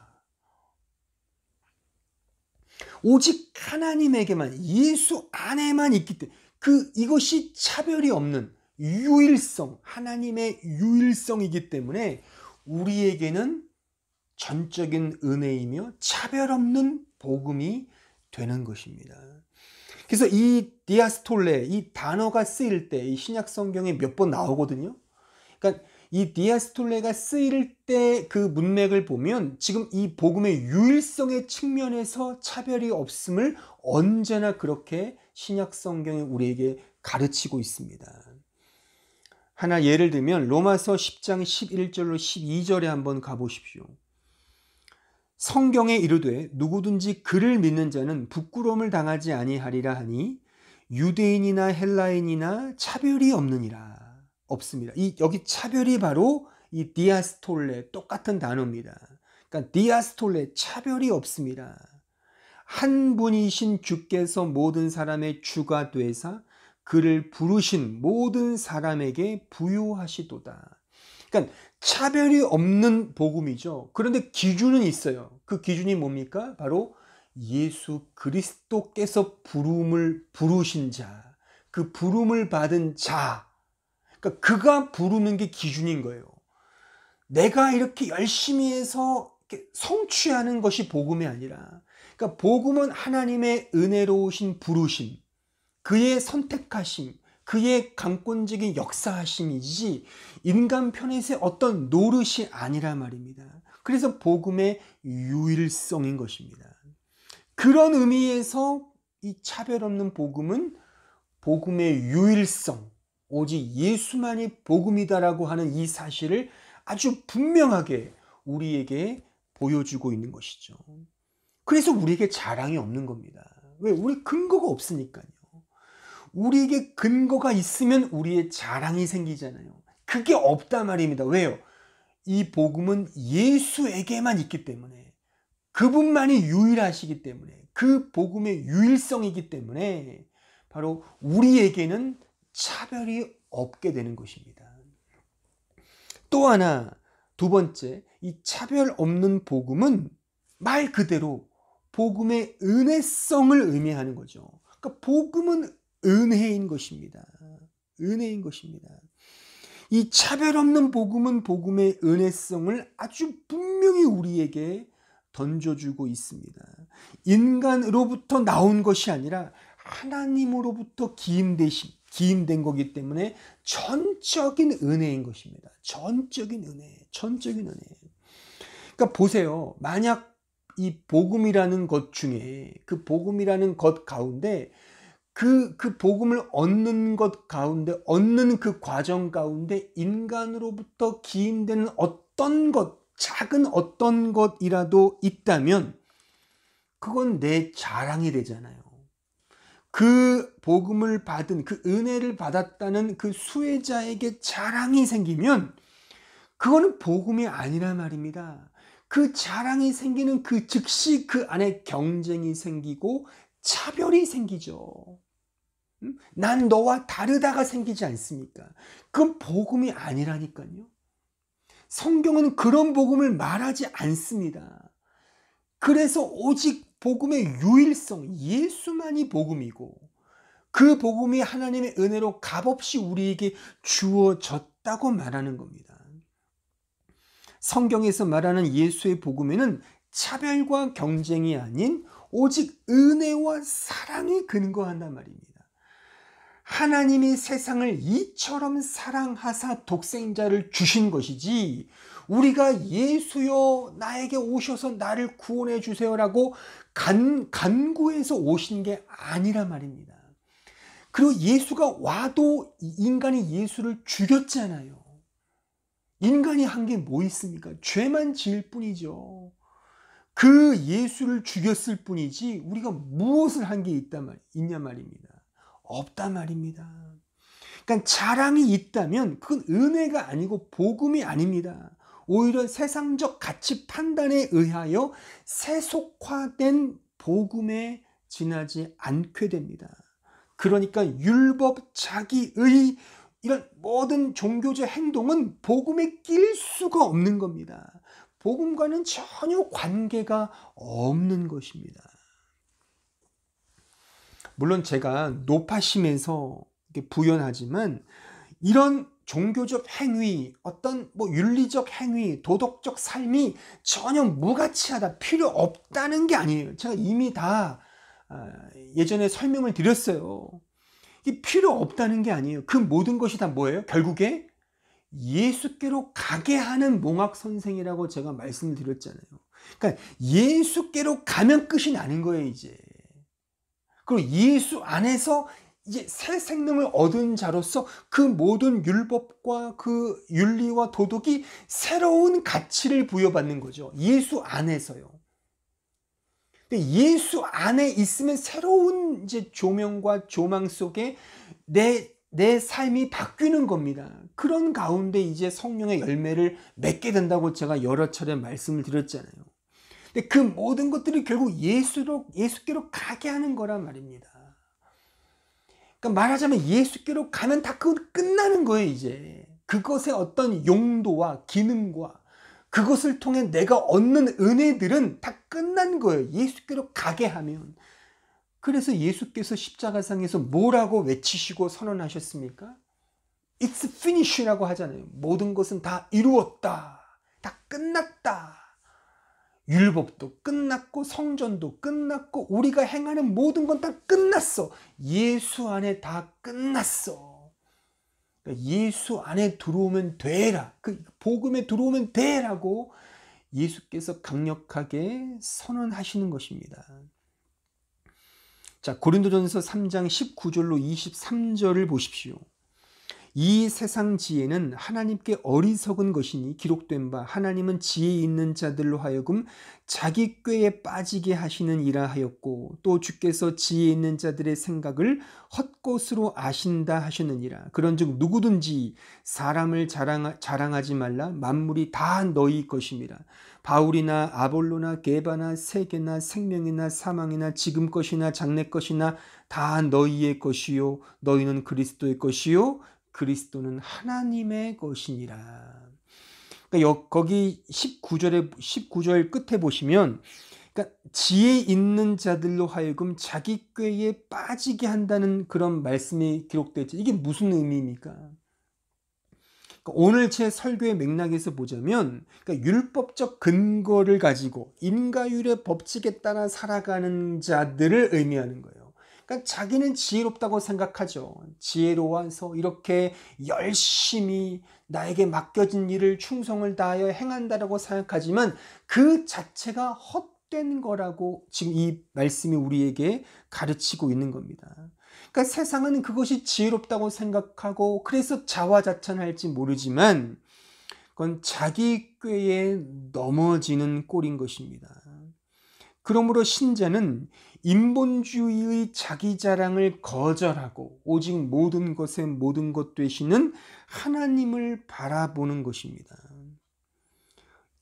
오직 하나님에게만, 예수 안에만 있기 때문에 이것이 차별이 없는 유일성, 하나님의 유일성이기 때문에 우리에게는 전적인 은혜이며 차별 없는 복음이 되는 것입니다. 그래서 이 디아스톨레, 이 단어가 쓰일 때 이 신약 성경에 몇 번 나오거든요. 그러니까 이 디아스톨레가 쓰일 때 그 문맥을 보면 지금 이 복음의 유일성의 측면에서 차별이 없음을 언제나 그렇게 신약 성경이 우리에게 가르치고 있습니다. 하나 예를 들면 로마서 10장 11절로 12절에 한번 가보십시오. 성경에 이르되 누구든지 그를 믿는 자는 부끄러움을 당하지 아니하리라 하니 유대인이나 헬라인이나 차별이 없습니다. 여기 차별이 바로 이 디아스톨레, 똑같은 단어입니다. 그러니까 디아스톨레, 차별이 없습니다. 한 분이신 주께서 모든 사람의 주가 되사 그를 부르신 모든 사람에게 부요하시도다. 그러니까 차별이 없는 복음이죠. 그런데 기준은 있어요. 그 기준이 뭡니까? 바로 예수 그리스도께서 부르신 자, 그 부름을 받은 자, 그러니까 그가 부르는 게 기준인 거예요. 내가 이렇게 열심히 해서 이렇게 성취하는 것이 복음이 아니라, 그러니까 복음은 하나님의 은혜로우신 부르심, 그의 선택하심, 그의 강권적인 역사하심이지 인간 편에서의 어떤 노릇이 아니라 말입니다. 그래서 복음의 유일성인 것입니다. 그런 의미에서 이 차별 없는 복음은 복음의 유일성, 오직 예수만이 복음이다라고 하는 이 사실을 아주 분명하게 우리에게 보여주고 있는 것이죠. 그래서 우리에게 자랑이 없는 겁니다. 왜? 우리 근거가 없으니까요. 우리에게 근거가 있으면 우리의 자랑이 생기잖아요. 그게 없단 말입니다. 왜요? 이 복음은 예수에게만 있기 때문에, 그분만이 유일하시기 때문에, 그 복음의 유일성이기 때문에 바로 우리에게는 차별이 없게 되는 것입니다. 또 하나, 두 번째, 이 차별 없는 복음은 말 그대로 복음의 은혜성을 의미하는 거죠. 그러니까 복음은 은혜인 것입니다. 은혜인 것입니다. 이 차별 없는 복음은 복음의 은혜성을 아주 분명히 우리에게 던져주고 있습니다. 인간으로부터 나온 것이 아니라 하나님으로부터 기임된 거기 때문에 전적인 은혜인 것입니다. 전적인 은혜, 전적인 은혜. 그러니까 보세요. 만약 이 복음이라는 것 중에, 그 복음이라는 것 가운데, 그 복음을 얻는 것 가운데, 얻는 그 과정 가운데 인간으로부터 기임되는 어떤 것, 작은 어떤 것이라도 있다면 그건 내 자랑이 되잖아요. 그 복음을 받은, 그 은혜를 받았다는 그 수혜자에게 자랑이 생기면 그거는 복음이 아니라 말입니다. 그 자랑이 생기는 그 즉시 그 안에 경쟁이 생기고 차별이 생기죠. 난 너와 다르다가 생기지 않습니까? 그건 복음이 아니라니까요. 성경은 그런 복음을 말하지 않습니다. 그래서 오직 복음의 유일성, 예수만이 복음이고, 그 복음이 하나님의 은혜로 값없이 우리에게 주어졌다고 말하는 겁니다. 성경에서 말하는 예수의 복음에는 차별과 경쟁이 아닌 오직 은혜와 사랑이 근거한단 말입니다. 하나님이 세상을 이처럼 사랑하사 독생자를 주신 것이지, 우리가 예수여 나에게 오셔서 나를 구원해 주세요라고 간구해서 오신 게 아니라 말입니다. 그리고 예수가 와도 인간이 예수를 죽였잖아요. 인간이 한 게 뭐 있습니까? 죄만 지을 뿐이죠. 그 예수를 죽였을 뿐이지 우리가 무엇을 한 게 있냐 말입니다. 없단 말입니다. 그러니까 자랑이 있다면 그건 은혜가 아니고 복음이 아닙니다. 오히려 세상적 가치 판단에 의하여 세속화된 복음에 지나지 않게 됩니다. 그러니까 율법, 자기의 이런 모든 종교적 행동은 복음에 낄 수가 없는 겁니다. 복음과는 전혀 관계가 없는 것입니다. 물론 제가 높아심에서 부연하지만 이런 종교적 행위, 어떤 윤리적 행위, 도덕적 삶이 전혀 무가치하다, 필요 없다는 게 아니에요. 제가 이미 다 예전에 설명을 드렸어요. 이게 필요 없다는 게 아니에요. 그 모든 것이 다 뭐예요? 결국에 예수께로 가게 하는 몽학 선생이라고 제가 말씀을 드렸잖아요. 그러니까 예수께로 가면 끝이 나는 거예요, 이제. 그리고 예수 안에서 이제 새 생명을 얻은 자로서 그 모든 율법과 그 윤리와 도덕이 새로운 가치를 부여받는 거죠. 예수 안에서요. 근데 예수 안에 있으면 새로운 이제 조명과 조망 속에 내 삶이 바뀌는 겁니다. 그런 가운데 이제 성령의 열매를 맺게 된다고 제가 여러 차례 말씀을 드렸잖아요. 근데 그 모든 것들이 결국 예수께로 가게 하는 거란 말입니다. 그러니까 말하자면 예수께로 가면 다 그건 끝나는 거예요, 이제. 그것의 어떤 용도와 기능과 그것을 통해 내가 얻는 은혜들은 다 끝난 거예요. 예수께로 가게 하면. 그래서 예수께서 십자가상에서 뭐라고 외치시고 선언하셨습니까? It's finish라고 하잖아요. 모든 것은 다 이루었다. 다 끝났다. 율법도 끝났고 성전도 끝났고 우리가 행하는 모든 건 다 끝났어. 예수 안에 다 끝났어. 그러니까 예수 안에 들어오면 되라. 그 복음에 들어오면 되라고 예수께서 강력하게 선언하시는 것입니다. 자, 고린도전서 3장 19절로 23절을 보십시오. 이 세상 지혜는 하나님께 어리석은 것이니 기록된 바 하나님은 지혜 있는 자들로 하여금 자기 꾀에 빠지게 하시는 이라 하였고 또 주께서 지혜 있는 자들의 생각을 헛것으로 아신다 하셨느니라. 그런즉 누구든지 사람을 자랑하지 말라. 만물이 다 너희 것임이라. 바울이나 아볼로나 게바나 세계나 생명이나 사망이나 지금 것이나 장래 것이나 다 너희의 것이요 너희는 그리스도의 것이요 그리스도는 하나님의 것이니라. 그러니까 거기 19절 끝에 보시면 그러니까 지혜 있는 자들로 하여금 자기 꾀에 빠지게 한다는 그런 말씀이 기록되어 있죠. 이게 무슨 의미입니까? 그러니까 오늘 제 설교의 맥락에서 보자면 그러니까 율법적 근거를 가지고 인과율의 법칙에 따라 살아가는 자들을 의미하는 거예요. 그러니까 자기는 지혜롭다고 생각하죠. 지혜로워서 이렇게 열심히 나에게 맡겨진 일을 충성을 다하여 행한다라고 생각하지만 그 자체가 헛된 거라고 지금 이 말씀이 우리에게 가르치고 있는 겁니다. 그러니까 세상은 그것이 지혜롭다고 생각하고 그래서 자화자찬할지 모르지만 그건 자기 꾀에 넘어지는 꼴인 것입니다. 그러므로 신자는 인본주의의 자기 자랑을 거절하고 오직 모든 것의 모든 것 되시는 하나님을 바라보는 것입니다.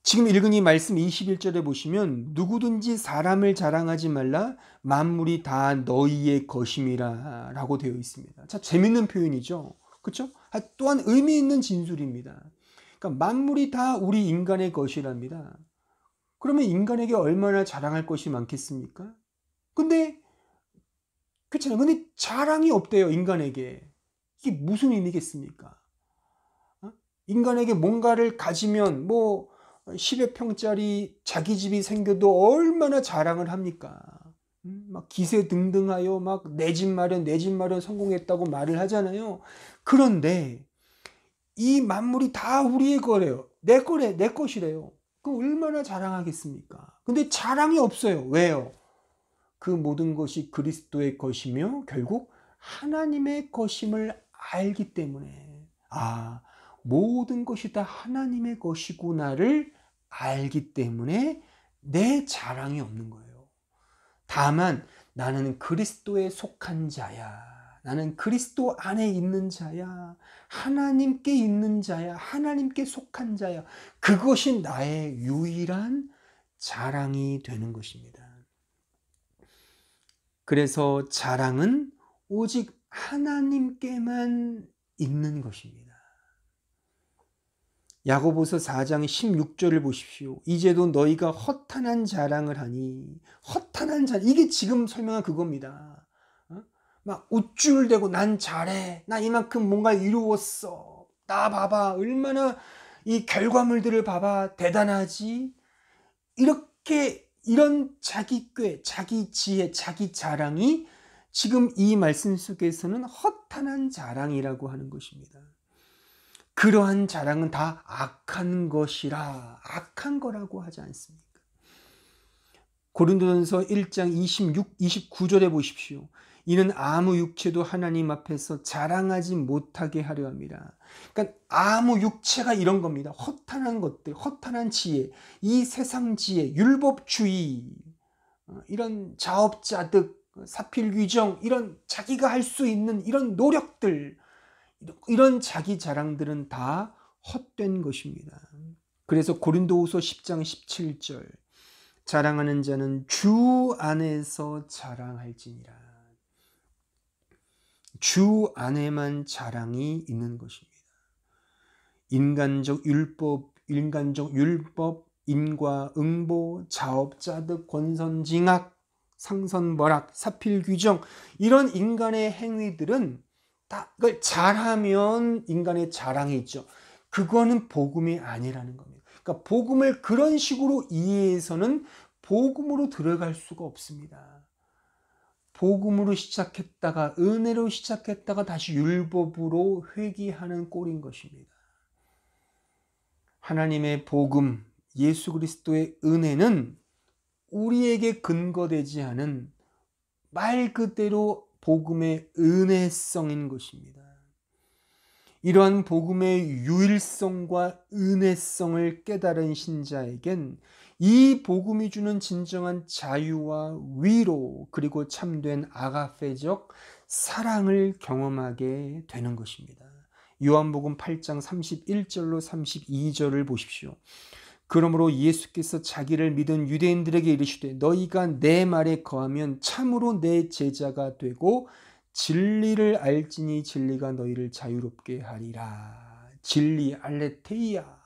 지금 읽은 이 말씀 21절에 보시면 누구든지 사람을 자랑하지 말라 만물이 다 너희의 것임이라 라고 되어 있습니다. 자, 재밌는 표현이죠. 그렇죠? 또한 의미 있는 진술입니다. 그러니까 만물이 다 우리 인간의 것이랍니다. 그러면 인간에게 얼마나 자랑할 것이 많겠습니까? 근데 그렇잖아요. 근데 자랑이 없대요, 인간에게. 이게 무슨 의미겠습니까? 인간에게 뭔가를 가지면 뭐 10여 평짜리 자기 집이 생겨도 얼마나 자랑을 합니까? 막 기세등등하여 막 내 집 마련 성공했다고 말을 하잖아요. 그런데 이 만물이 다 우리의 거래요. 내 거래, 내 것이래요. 그럼 얼마나 자랑하겠습니까? 근데 자랑이 없어요. 왜요? 그 모든 것이 그리스도의 것이며 결국 하나님의 것임을 알기 때문에 모든 것이 다 하나님의 것이구나를 알기 때문에 내 자랑이 없는 거예요. 다만 나는 그리스도에 속한 자야. 나는 그리스도 안에 있는 자야. 하나님께 있는 자야. 하나님께 속한 자야. 그것이 나의 유일한 자랑이 되는 것입니다. 그래서 자랑은 오직 하나님께만 있는 것입니다. 야고보서 4장 16절을 보십시오. 이제도 너희가 허탄한 자랑을 하니 허탄한 자랑 이게 지금 설명한 그겁니다. 막 우쭐대고 난 잘해. 나 이만큼 뭔가 이루었어. 나 봐봐. 얼마나 이 결과물들을 봐봐. 대단하지. 이런 자기 꾀, 자기 지혜, 자기 자랑이 지금 이 말씀 속에서는 허탄한 자랑이라고 하는 것입니다. 그러한 자랑은 다 악한 것이라, 악한 거라고 하지 않습니까? 고린도전서 1장 29절에 보십시오. 이는 아무 육체도 하나님 앞에서 자랑하지 못하게 하려 합니다. 그러니까 아무 육체가 이런 겁니다. 허탄한 것들, 허탄한 지혜, 이 세상 지혜, 율법주의, 이런 자업자득, 사필귀정, 이런 자기가 할 수 있는 이런 노력들, 이런 자기 자랑들은 다 헛된 것입니다. 그래서 고린도후서 10장 17절 자랑하는 자는 주 안에서 자랑할지니라. 주 안에만 자랑이 있는 것입니다. 인간적 율법, 인과 응보, 자업자득, 권선징악, 상선벌악, 사필귀정 이런 인간의 행위들은 이걸 잘하면 인간의 자랑이 있죠. 그거는 복음이 아니라는 겁니다. 그러니까 복음을 그런 식으로 이해해서는 복음으로 들어갈 수가 없습니다. 복음으로 시작했다가 은혜로 시작했다가 다시 율법으로 회귀하는 꼴인 것입니다. 하나님의 복음, 예수 그리스도의 은혜는 우리에게 근거되지 않은 말 그대로 복음의 은혜성인 것입니다. 이러한 복음의 유일성과 은혜성을 깨달은 신자에겐 이 복음이 주는 진정한 자유와 위로 그리고 참된 아가페적 사랑을 경험하게 되는 것입니다. 요한복음 8장 31절로 32절을 보십시오. 그러므로 예수께서 자기를 믿은 유대인들에게 이르시되 너희가 내 말에 거하면 참으로 내 제자가 되고 진리를 알지니 진리가 너희를 자유롭게 하리라. 진리 알레테이아.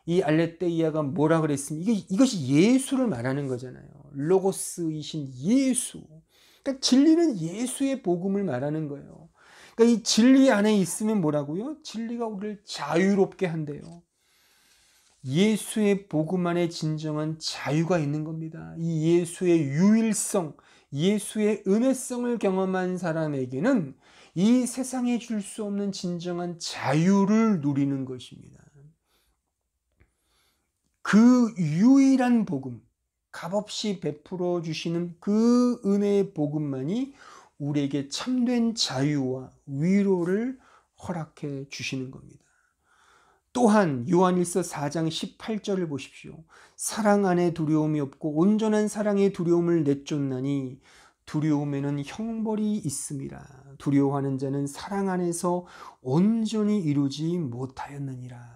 이 알레테이아가 뭐라 그랬습니까? 이것이 예수를 말하는 거잖아요. 로고스이신 예수. 그러니까 진리는 예수의 복음을 말하는 거예요. 그러니까 이 진리 안에 있으면 뭐라고요? 진리가 우리를 자유롭게 한대요. 예수의 복음 안에 진정한 자유가 있는 겁니다. 이 예수의 유일성, 예수의 은혜성을 경험한 사람에게는 이 세상에 줄 수 없는 진정한 자유를 누리는 것입니다. 그 유일한 복음, 값없이 베풀어 주시는 그 은혜의 복음만이 우리에게 참된 자유와 위로를 허락해 주시는 겁니다. 또한 요한일서 4장 18절을 보십시오. 사랑 안에 두려움이 없고 온전한 사랑의 두려움을 내쫓나니 두려움에는 형벌이 있음이라. 두려워하는 자는 사랑 안에서 온전히 이루지 못하였느니라.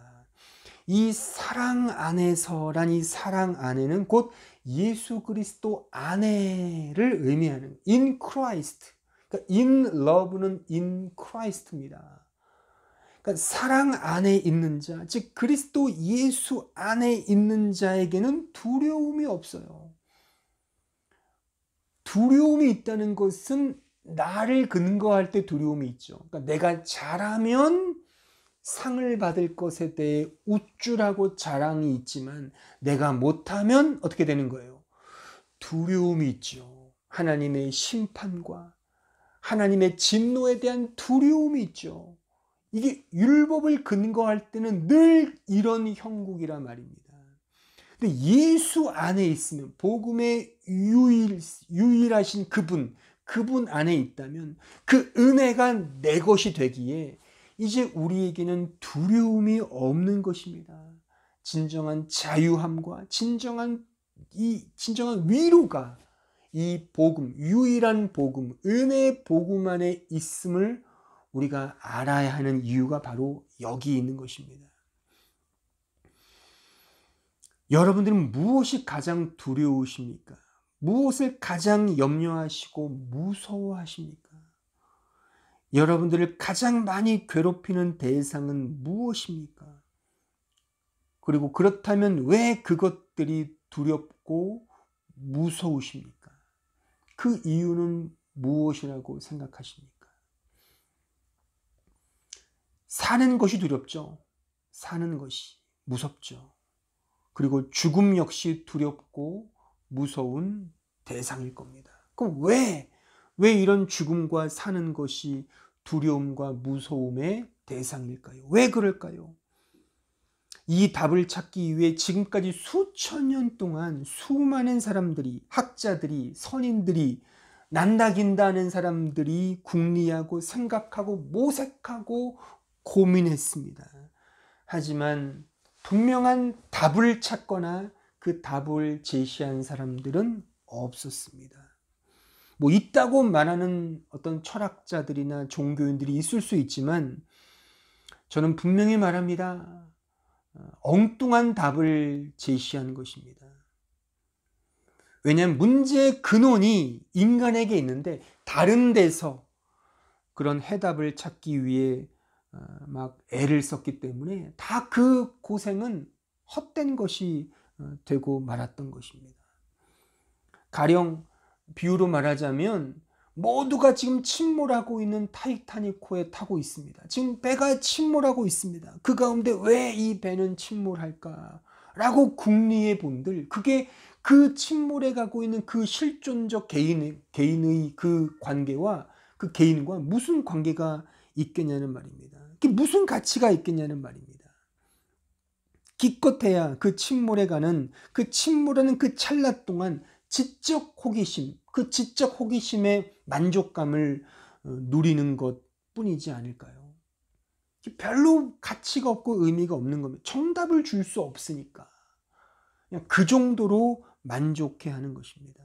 이 사랑 안에서란 이 사랑 안에는 곧 예수 그리스도 안에를 의미하는 in Christ. 그러니까 in love는 in Christ입니다. 그러니까 사랑 안에 있는 자, 즉 그리스도 예수 안에 있는 자에게는 두려움이 없어요. 두려움이 있다는 것은 나를 근거할 때 두려움이 있죠. 그러니까 내가 잘하면 상을 받을 것에 대해 우쭐하고 자랑이 있지만 내가 못하면 어떻게 되는 거예요? 두려움이 있죠. 하나님의 심판과 하나님의 진노에 대한 두려움이 있죠. 이게 율법을 근거할 때는 늘 이런 형국이란 말입니다. 근데 예수 안에 있으면 복음의 유일하신 그분 안에 있다면 그 은혜가 내 것이 되기에 이제 우리에게는 두려움이 없는 것입니다. 진정한 자유함과 진정한 위로가 이 복음, 유일한 복음, 은혜의 복음 안에 있음을 우리가 알아야 하는 이유가 바로 여기 있는 것입니다. 여러분들은 무엇이 가장 두려우십니까? 무엇을 가장 염려하시고 무서워하십니까? 여러분들을 가장 많이 괴롭히는 대상은 무엇입니까? 그리고 그렇다면 왜 그것들이 두렵고 무서우십니까? 그 이유는 무엇이라고 생각하십니까? 사는 것이 두렵죠. 사는 것이 무섭죠. 그리고 죽음 역시 두렵고 무서운 대상일 겁니다. 그럼 왜 이런 죽음과 사는 것이 두려움과 무서움의 대상일까요? 왜 그럴까요? 이 답을 찾기 위해 지금까지 수천 년 동안 수많은 사람들이, 학자들이, 선인들이, 난다긴다는 사람들이 궁리하고 생각하고 모색하고 고민했습니다. 하지만 분명한 답을 찾거나 그 답을 제시한 사람들은 없었습니다. 뭐 있다고 말하는 어떤 철학자들이나 종교인들이 있을 수 있지만 저는 분명히 말합니다. 엉뚱한 답을 제시한 것입니다. 왜냐하면 문제의 근원이 인간에게 있는데 다른 데서 그런 해답을 찾기 위해 막 애를 썼기 때문에 다 그 고생은 헛된 것이 되고 말았던 것입니다. 가령 비유로 말하자면 모두가 지금 침몰하고 있는 타이타닉호에 타고 있습니다. 지금 배가 침몰하고 있습니다. 그 가운데 왜 이 배는 침몰할까? 라고 궁리해 본들, 그게 그 침몰해 가고 있는 그 실존적 개인의 그 관계와 그 개인과 무슨 관계가 있겠냐는 말입니다. 그게 무슨 가치가 있겠냐는 말입니다. 기껏해야 그 침몰해 가는, 그 침몰하는 그 찰나 동안 지적 호기심, 그 지적 호기심의 만족감을 누리는 것 뿐이지 않을까요? 별로 가치가 없고 의미가 없는 겁니다. 정답을 줄 수 없으니까. 그냥 그 정도로 만족해 하는 것입니다.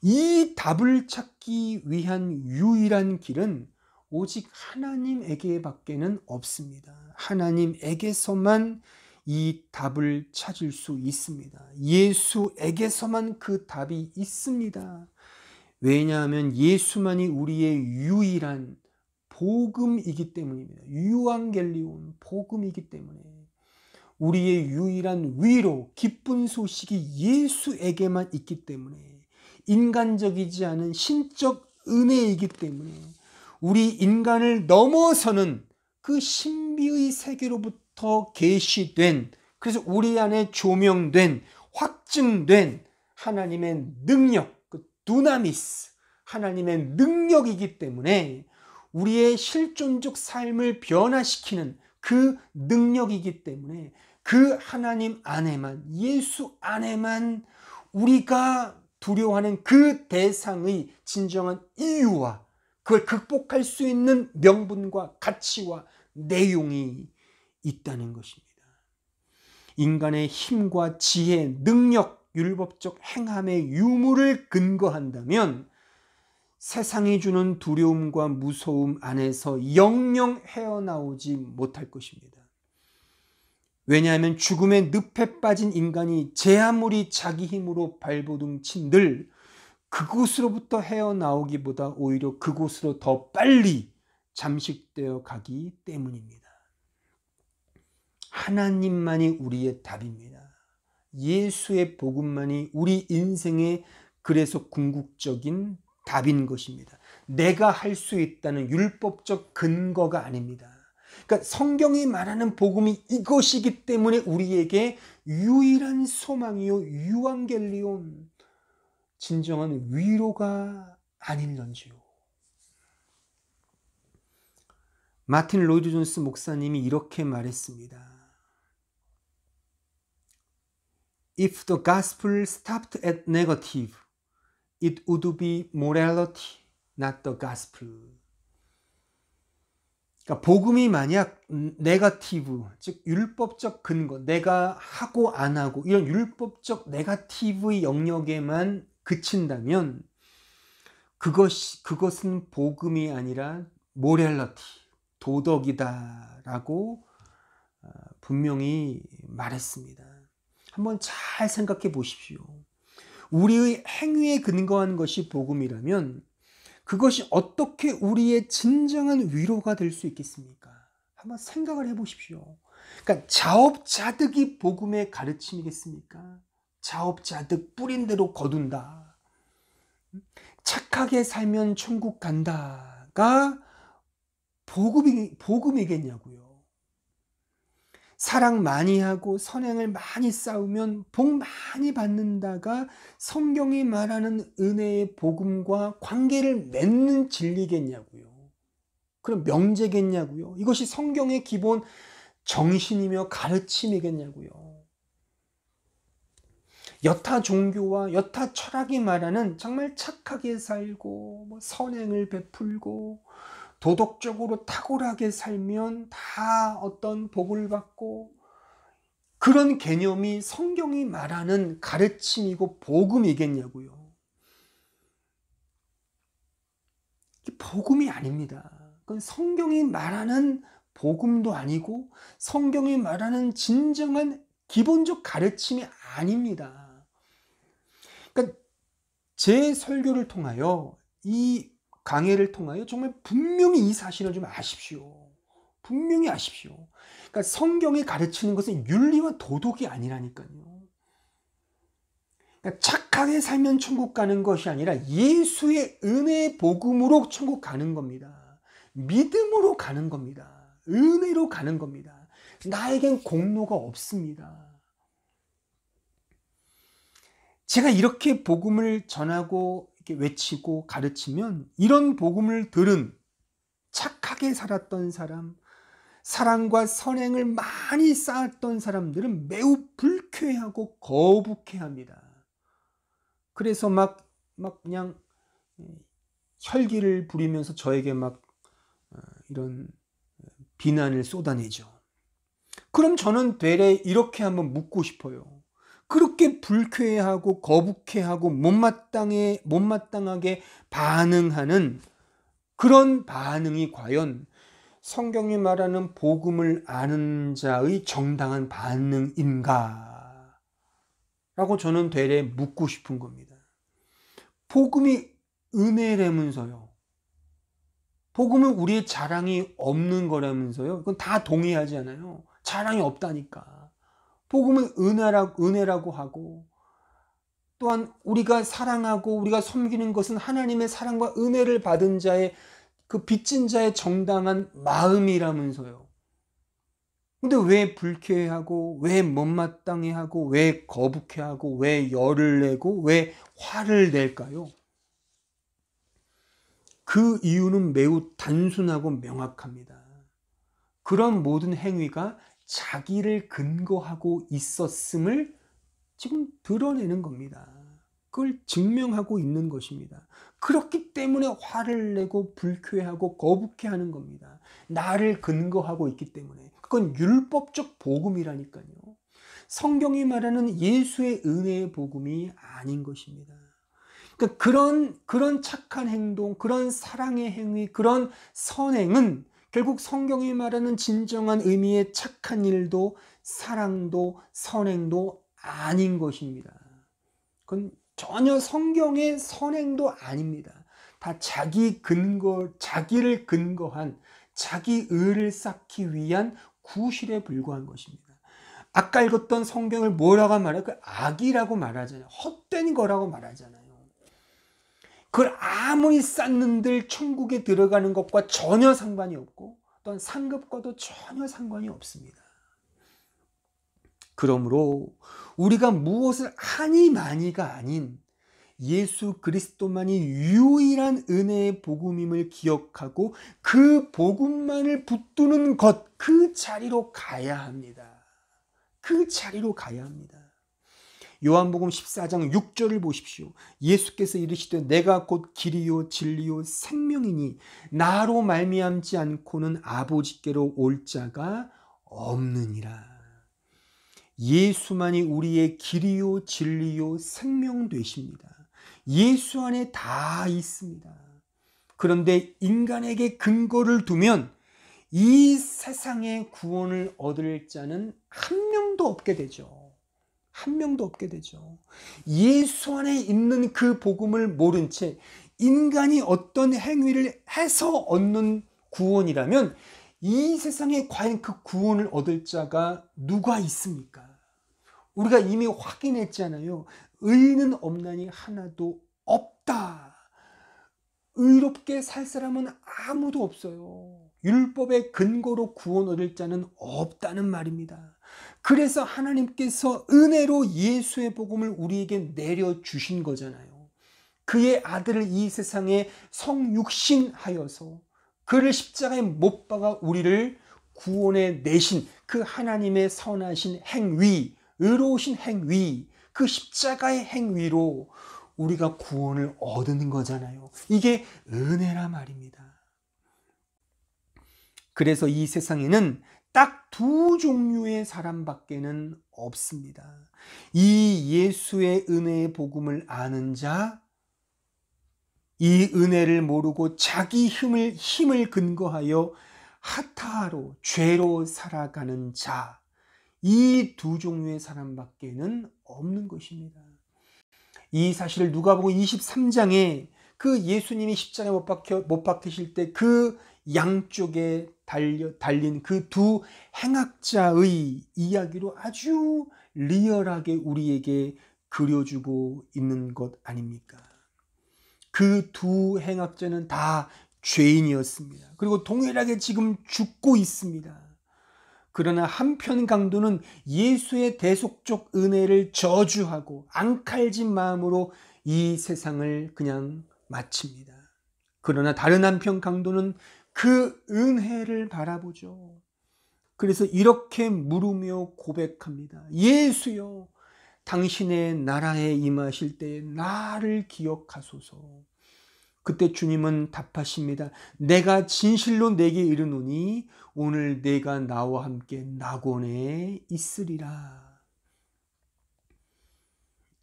이 답을 찾기 위한 유일한 길은 오직 하나님에게밖에는 없습니다. 하나님에게서만 이 답을 찾을 수 있습니다. 예수에게서만 그 답이 있습니다. 왜냐하면 예수만이 우리의 유일한 복음이기 때문입니다. 유앙겔리온, 복음이기 때문에. 우리의 유일한 위로, 기쁜 소식이 예수에게만 있기 때문에, 인간적이지 않은 신적 은혜이기 때문에, 우리 인간을 넘어서는 그 신비의 세계로부터 계시된, 그래서 우리 안에 조명된, 확증된 하나님의 능력, 그 두나미스, 하나님의 능력이기 때문에 우리의 실존적 삶을 변화시키는 그 능력이기 때문에 그 하나님 안에만, 예수 안에만 우리가 두려워하는 그 대상의 진정한 이유와 그걸 극복할 수 있는 명분과 가치와 내용이 있다는 것입니다. 인간의 힘과 지혜, 능력, 율법적 행함의 유무를 근거한다면 세상이 주는 두려움과 무서움 안에서 영영 헤어나오지 못할 것입니다. 왜냐하면 죽음의 늪에 빠진 인간이 제 아무리 자기 힘으로 발버둥 친들 그곳으로부터 헤어나오기보다 오히려 그곳으로 더 빨리 잠식되어 가기 때문입니다. 하나님만이 우리의 답입니다. 예수의 복음만이 우리 인생의 그래서 궁극적인 답인 것입니다. 내가 할 수 있다는 율법적 근거가 아닙니다. 그러니까 성경이 말하는 복음이 이것이기 때문에 우리에게 유일한 소망이요 유앙겔리온, 진정한 위로가 아닐런지요. 마틴 로이드 존스 목사님이 이렇게 말했습니다. If the gospel stopped at negative, it would be morality, not the gospel. 그러니까 복음이 만약 네거티브, 즉 율법적 근거, 내가 하고 안 하고 이런 율법적 네거티브의 영역에만 그친다면 그것은 복음이 아니라 모랄리티, 도덕이다라고 분명히 말했습니다. 한번 잘 생각해 보십시오. 우리의 행위에 근거한 것이 복음이라면 그것이 어떻게 우리의 진정한 위로가 될 수 있겠습니까? 한번 생각을 해 보십시오. 그러니까 자업자득이 복음의 가르침이겠습니까? 자업자득 뿌린 대로 거둔다. 착하게 살면 천국 간다가 복음이겠냐고요. 사랑 많이 하고 선행을 많이 쌓으면 복 많이 받는다가 성경이 말하는 은혜의 복음과 관계를 맺는 진리겠냐고요. 그럼 명제겠냐고요. 이것이 성경의 기본 정신이며 가르침이겠냐고요. 여타 종교와 여타 철학이 말하는 정말 착하게 살고 선행을 베풀고 도덕적으로 탁월하게 살면 다 어떤 복을 받고 그런 개념이 성경이 말하는 가르침이고 복음이겠냐고요. 복음이 아닙니다. 그건 성경이 말하는 복음도 아니고 성경이 말하는 진정한 기본적 가르침이 아닙니다. 그러니까 제 설교를 통하여 이 강해를 통하여 정말 분명히 이 사실을 좀 아십시오. 분명히 아십시오. 그러니까 성경이 가르치는 것은 윤리와 도덕이 아니라니까요. 그러니까 착하게 살면 천국 가는 것이 아니라 예수의 은혜의 복음으로 천국 가는 겁니다. 믿음으로 가는 겁니다. 은혜로 가는 겁니다. 나에겐 공로가 없습니다. 제가 이렇게 복음을 전하고 이렇게 외치고 가르치면 이런 복음을 들은 착하게 살았던 사람, 사랑과 선행을 많이 쌓았던 사람들은 매우 불쾌하고 거북해합니다. 그래서 막 그냥 혈기를 부리면서 저에게 막 이런 비난을 쏟아내죠. 그럼 저는 되레 이렇게 한번 묻고 싶어요. 그렇게 불쾌하고 거북해하고 못마땅하게 반응하는 그런 반응이 과연 성경이 말하는 복음을 아는 자의 정당한 반응인가? 라고 저는 되레 묻고 싶은 겁니다. 복음이 은혜라면서요. 복음은 우리의 자랑이 없는 거라면서요. 이건 다 동의하지 않아요. 자랑이 없다니까. 복음은 은혜라고 하고, 또한 우리가 사랑하고 우리가 섬기는 것은 하나님의 사랑과 은혜를 받은 자의 그 빚진 자의 정당한 마음이라면서요. 근데 왜 불쾌해하고, 왜 못마땅해하고, 왜 거북해하고, 왜 열을 내고, 왜 화를 낼까요? 그 이유는 매우 단순하고 명확합니다. 그런 모든 행위가 자기를 근거하고 있었음을 지금 드러내는 겁니다. 그걸 증명하고 있는 것입니다. 그렇기 때문에 화를 내고 불쾌하고 거북해하는 겁니다. 나를 근거하고 있기 때문에. 그건 율법적 복음이라니까요. 성경이 말하는 예수의 은혜의 복음이 아닌 것입니다. 그러니까 그런 착한 행동, 그런 사랑의 행위, 그런 선행은 결국 성경이 말하는 진정한 의미의 착한 일도 사랑도 선행도 아닌 것입니다. 그건 전혀 성경의 선행도 아닙니다. 다 자기를 근거한 자기 의를 쌓기 위한 구실에 불과한 것입니다. 아까 읽었던 성경을 뭐라고 말해요? 그 악이라고 말하잖아요. 헛된 거라고 말하잖아요. 그걸 아무리 쌓는들 천국에 들어가는 것과 전혀 상관이 없고 또한 상급과도 전혀 상관이 없습니다. 그러므로 우리가 무엇을 하니 마니가 아닌 예수 그리스도만이 유일한 은혜의 복음임을 기억하고 그 복음만을 붙드는 것, 그 자리로 가야 합니다. 그 자리로 가야 합니다. 요한복음 14장 6절을 보십시오. 예수께서 이르시되 내가 곧 길이요 진리요 생명이니 나로 말미암지 않고는 아버지께로 올 자가 없느니라. 예수만이 우리의 길이요 진리요 생명 되십니다. 예수 안에 다 있습니다. 그런데 인간에게 근거를 두면 이 세상의 구원을 얻을 자는 한 명도 없게 되죠. 한 명도 없게 되죠. 예수 안에 있는 그 복음을 모른 채 인간이 어떤 행위를 해서 얻는 구원이라면 이 세상에 과연 그 구원을 얻을 자가 누가 있습니까? 우리가 이미 확인했잖아요. 의인은 없나니 하나도 없다. 의롭게 살 사람은 아무도 없어요. 율법의 근거로 구원 얻을 자는 없다는 말입니다. 그래서 하나님께서 은혜로 예수의 복음을 우리에게 내려주신 거잖아요. 그의 아들을 이 세상에 성육신하여서 그를 십자가에 못 박아 우리를 구원해 내신 그 하나님의 선하신 행위, 의로우신 행위, 그 십자가의 행위로 우리가 구원을 얻는 거잖아요. 이게 은혜라 말입니다. 그래서 이 세상에는 딱 두 종류의 사람밖에는 없습니다. 이 예수의 은혜의 복음을 아는 자, 이 은혜를 모르고 자기 힘을 근거하여 하타하로 죄로 살아가는 자, 이 두 종류의 사람밖에는 없는 것입니다. 이 사실을 누가복음 23장에 그 예수님이 십자가에 못 박히실 때 그 양쪽에 달린 그 두 행악자의 이야기로 아주 리얼하게 우리에게 그려주고 있는 것 아닙니까? 그 두 행악자는 다 죄인이었습니다. 그리고 동일하게 지금 죽고 있습니다. 그러나 한편 강도는 예수의 대속적 은혜를 저주하고 앙칼진 마음으로 이 세상을 그냥 마칩니다. 그러나 다른 한편 강도는 그 은혜를 바라보죠. 그래서 이렇게 물으며 고백합니다. 예수여, 당신의 나라에 임하실 때에 나를 기억하소서. 그때 주님은 답하십니다. 내가 진실로 내게 이르노니 오늘 내가 나와 함께 낙원에 있으리라.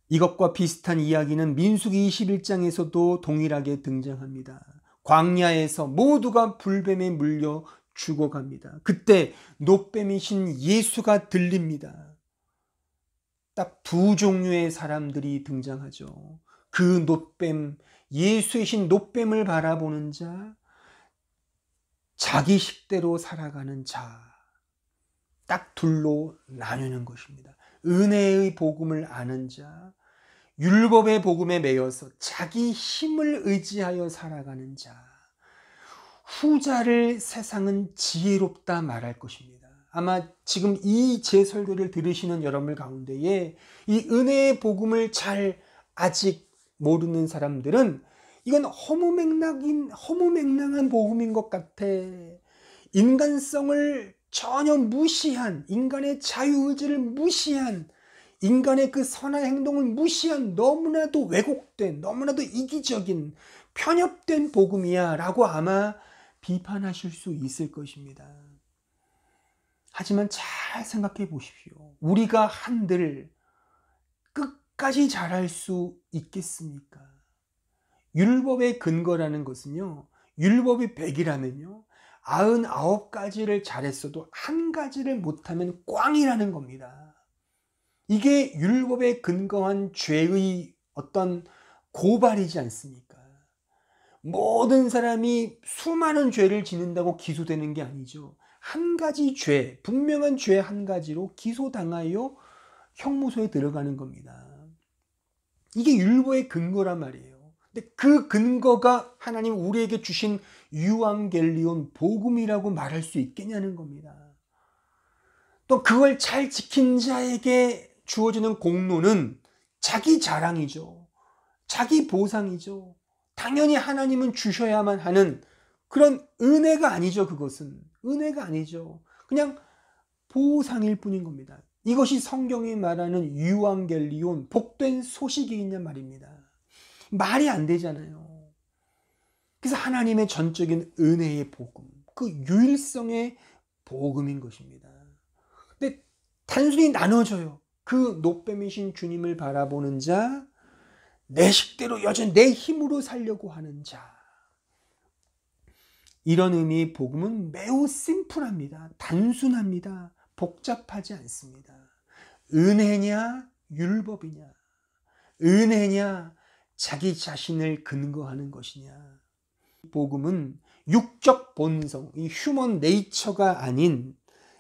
이것과 비슷한 이야기는 민수기 21장에서도 동일하게 등장합니다. 광야에서 모두가 불뱀에 물려 죽어갑니다. 그때 노뱀이신 예수가 들립니다. 딱 두 종류의 사람들이 등장하죠. 그 노뱀, 예수이신 노뱀을 바라보는 자, 자기 식대로 살아가는 자, 딱 둘로 나누는 것입니다. 은혜의 복음을 아는 자, 율법의 복음에 매여서 자기 힘을 의지하여 살아가는 자, 후자를 세상은 지혜롭다 말할 것입니다. 아마 지금 이 제 설교를 들으시는 여러분 가운데에 이 은혜의 복음을 잘 아직 모르는 사람들은 이건 허무맹랑한 복음인 것 같아. 인간성을 전혀 무시한, 인간의 자유의지를 무시한, 인간의 그 선한 행동을 무시한 너무나도 왜곡된, 너무나도 이기적인, 편협된 복음이야 라고 아마 비판하실 수 있을 것입니다. 하지만 잘 생각해 보십시오. 우리가 한들 끝까지 잘할 수 있겠습니까? 율법의 근거라는 것은요, 율법이 100이라면요 99가지를 잘했어도 한 가지를 못하면 꽝이라는 겁니다. 이게 율법에 근거한 죄의 어떤 고발이지 않습니까? 모든 사람이 수많은 죄를 짓는다고 기소되는 게 아니죠. 한 가지 죄, 분명한 죄 한 가지로 기소당하여 형무소에 들어가는 겁니다. 이게 율법의 근거란 말이에요. 근데 그 근거가 하나님 우리에게 주신 유앙겔리온 복음이라고 말할 수 있겠냐는 겁니다. 또 그걸 잘 지킨 자에게 주어지는 공로는 자기 자랑이죠. 자기 보상이죠. 당연히 하나님은 주셔야만 하는 그런 은혜가 아니죠. 그것은 은혜가 아니죠. 그냥 보상일 뿐인 겁니다. 이것이 성경이 말하는 유앙겔리온, 복된 소식이 있냐 말입니다. 말이 안 되잖아요. 그래서 하나님의 전적인 은혜의 복음, 그 유일성의 복음인 것입니다. 근데 단순히 나눠져요. 그 노뱀이신 주님을 바라보는 자, 내 식대로 여전히 내 힘으로 살려고 하는 자. 이런 의미의 복음은 매우 심플합니다. 단순합니다. 복잡하지 않습니다. 은혜냐 율법이냐, 은혜냐 자기 자신을 근거하는 것이냐. 복음은 육적 본성, 이 휴먼 네이처가 아닌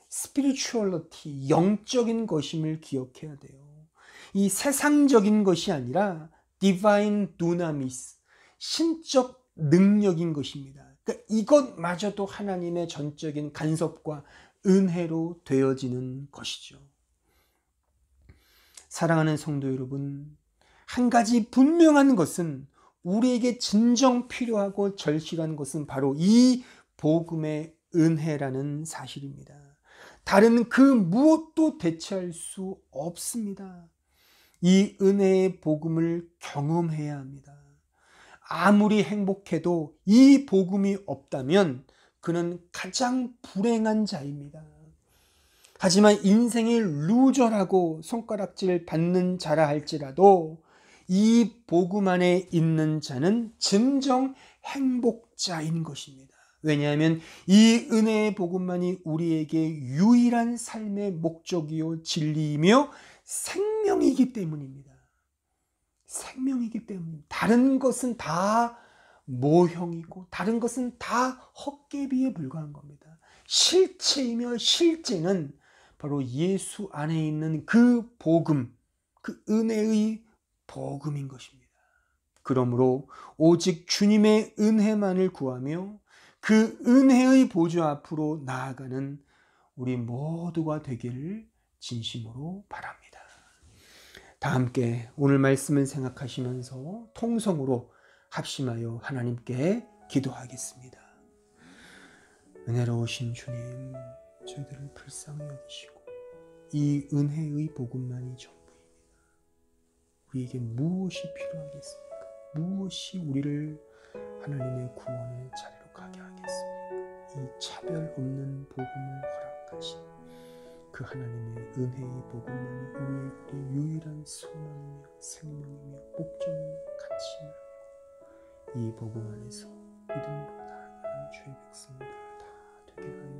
스피리추얼리티, 영적인 것임을 기억해야 돼요. 이 세상적인 것이 아니라 디바인 두나미스, 신적 능력인 것입니다. 그러니까 이것마저도 하나님의 전적인 간섭과 은혜로 되어지는 것이죠. 사랑하는 성도 여러분, 한 가지 분명한 것은 우리에게 진정 필요하고 절실한 것은 바로 이 복음의 은혜라는 사실입니다. 다른 그 무엇도 대체할 수 없습니다. 이 은혜의 복음을 경험해야 합니다. 아무리 행복해도 이 복음이 없다면 그는 가장 불행한 자입니다. 하지만 인생이 루저라고 손가락질 받는 자라 할지라도 이 복음 안에 있는 자는 진정 행복자인 것입니다. 왜냐하면 이 은혜의 복음만이 우리에게 유일한 삶의 목적이요 진리이며 생명이기 때문입니다. 생명이기 때문입니다. 다른 것은 다 모형이고 다른 것은 다 헛개비에 불과한 겁니다. 실체이며 실제는 바로 예수 안에 있는 그 복음, 그 그 은혜의 복음인 것입니다. 그러므로 오직 주님의 은혜만을 구하며 그 은혜의 보좌 앞으로 나아가는 우리 모두가 되기를 진심으로 바랍니다. 다 함께 오늘 말씀을 생각하시면서 통성으로 합심하여 하나님께 기도하겠습니다. 은혜로우신 주님, 저희들을 불쌍히 여기시고 이 은혜의 복음만이 전부입니다. 우리에게 무엇이 필요하겠습니까? 무엇이 우리를 하나님의 구원의 자리로 가게 하겠습니까? 이 차별 없는 복음을 허락하신 그 하나님의 은혜의 복음만이 우리의 유일한 소망이며 생명이며 목적이며 가치이며 이 복음 안에서 믿음으로 나아가는 주의 백성들 다 되게 하여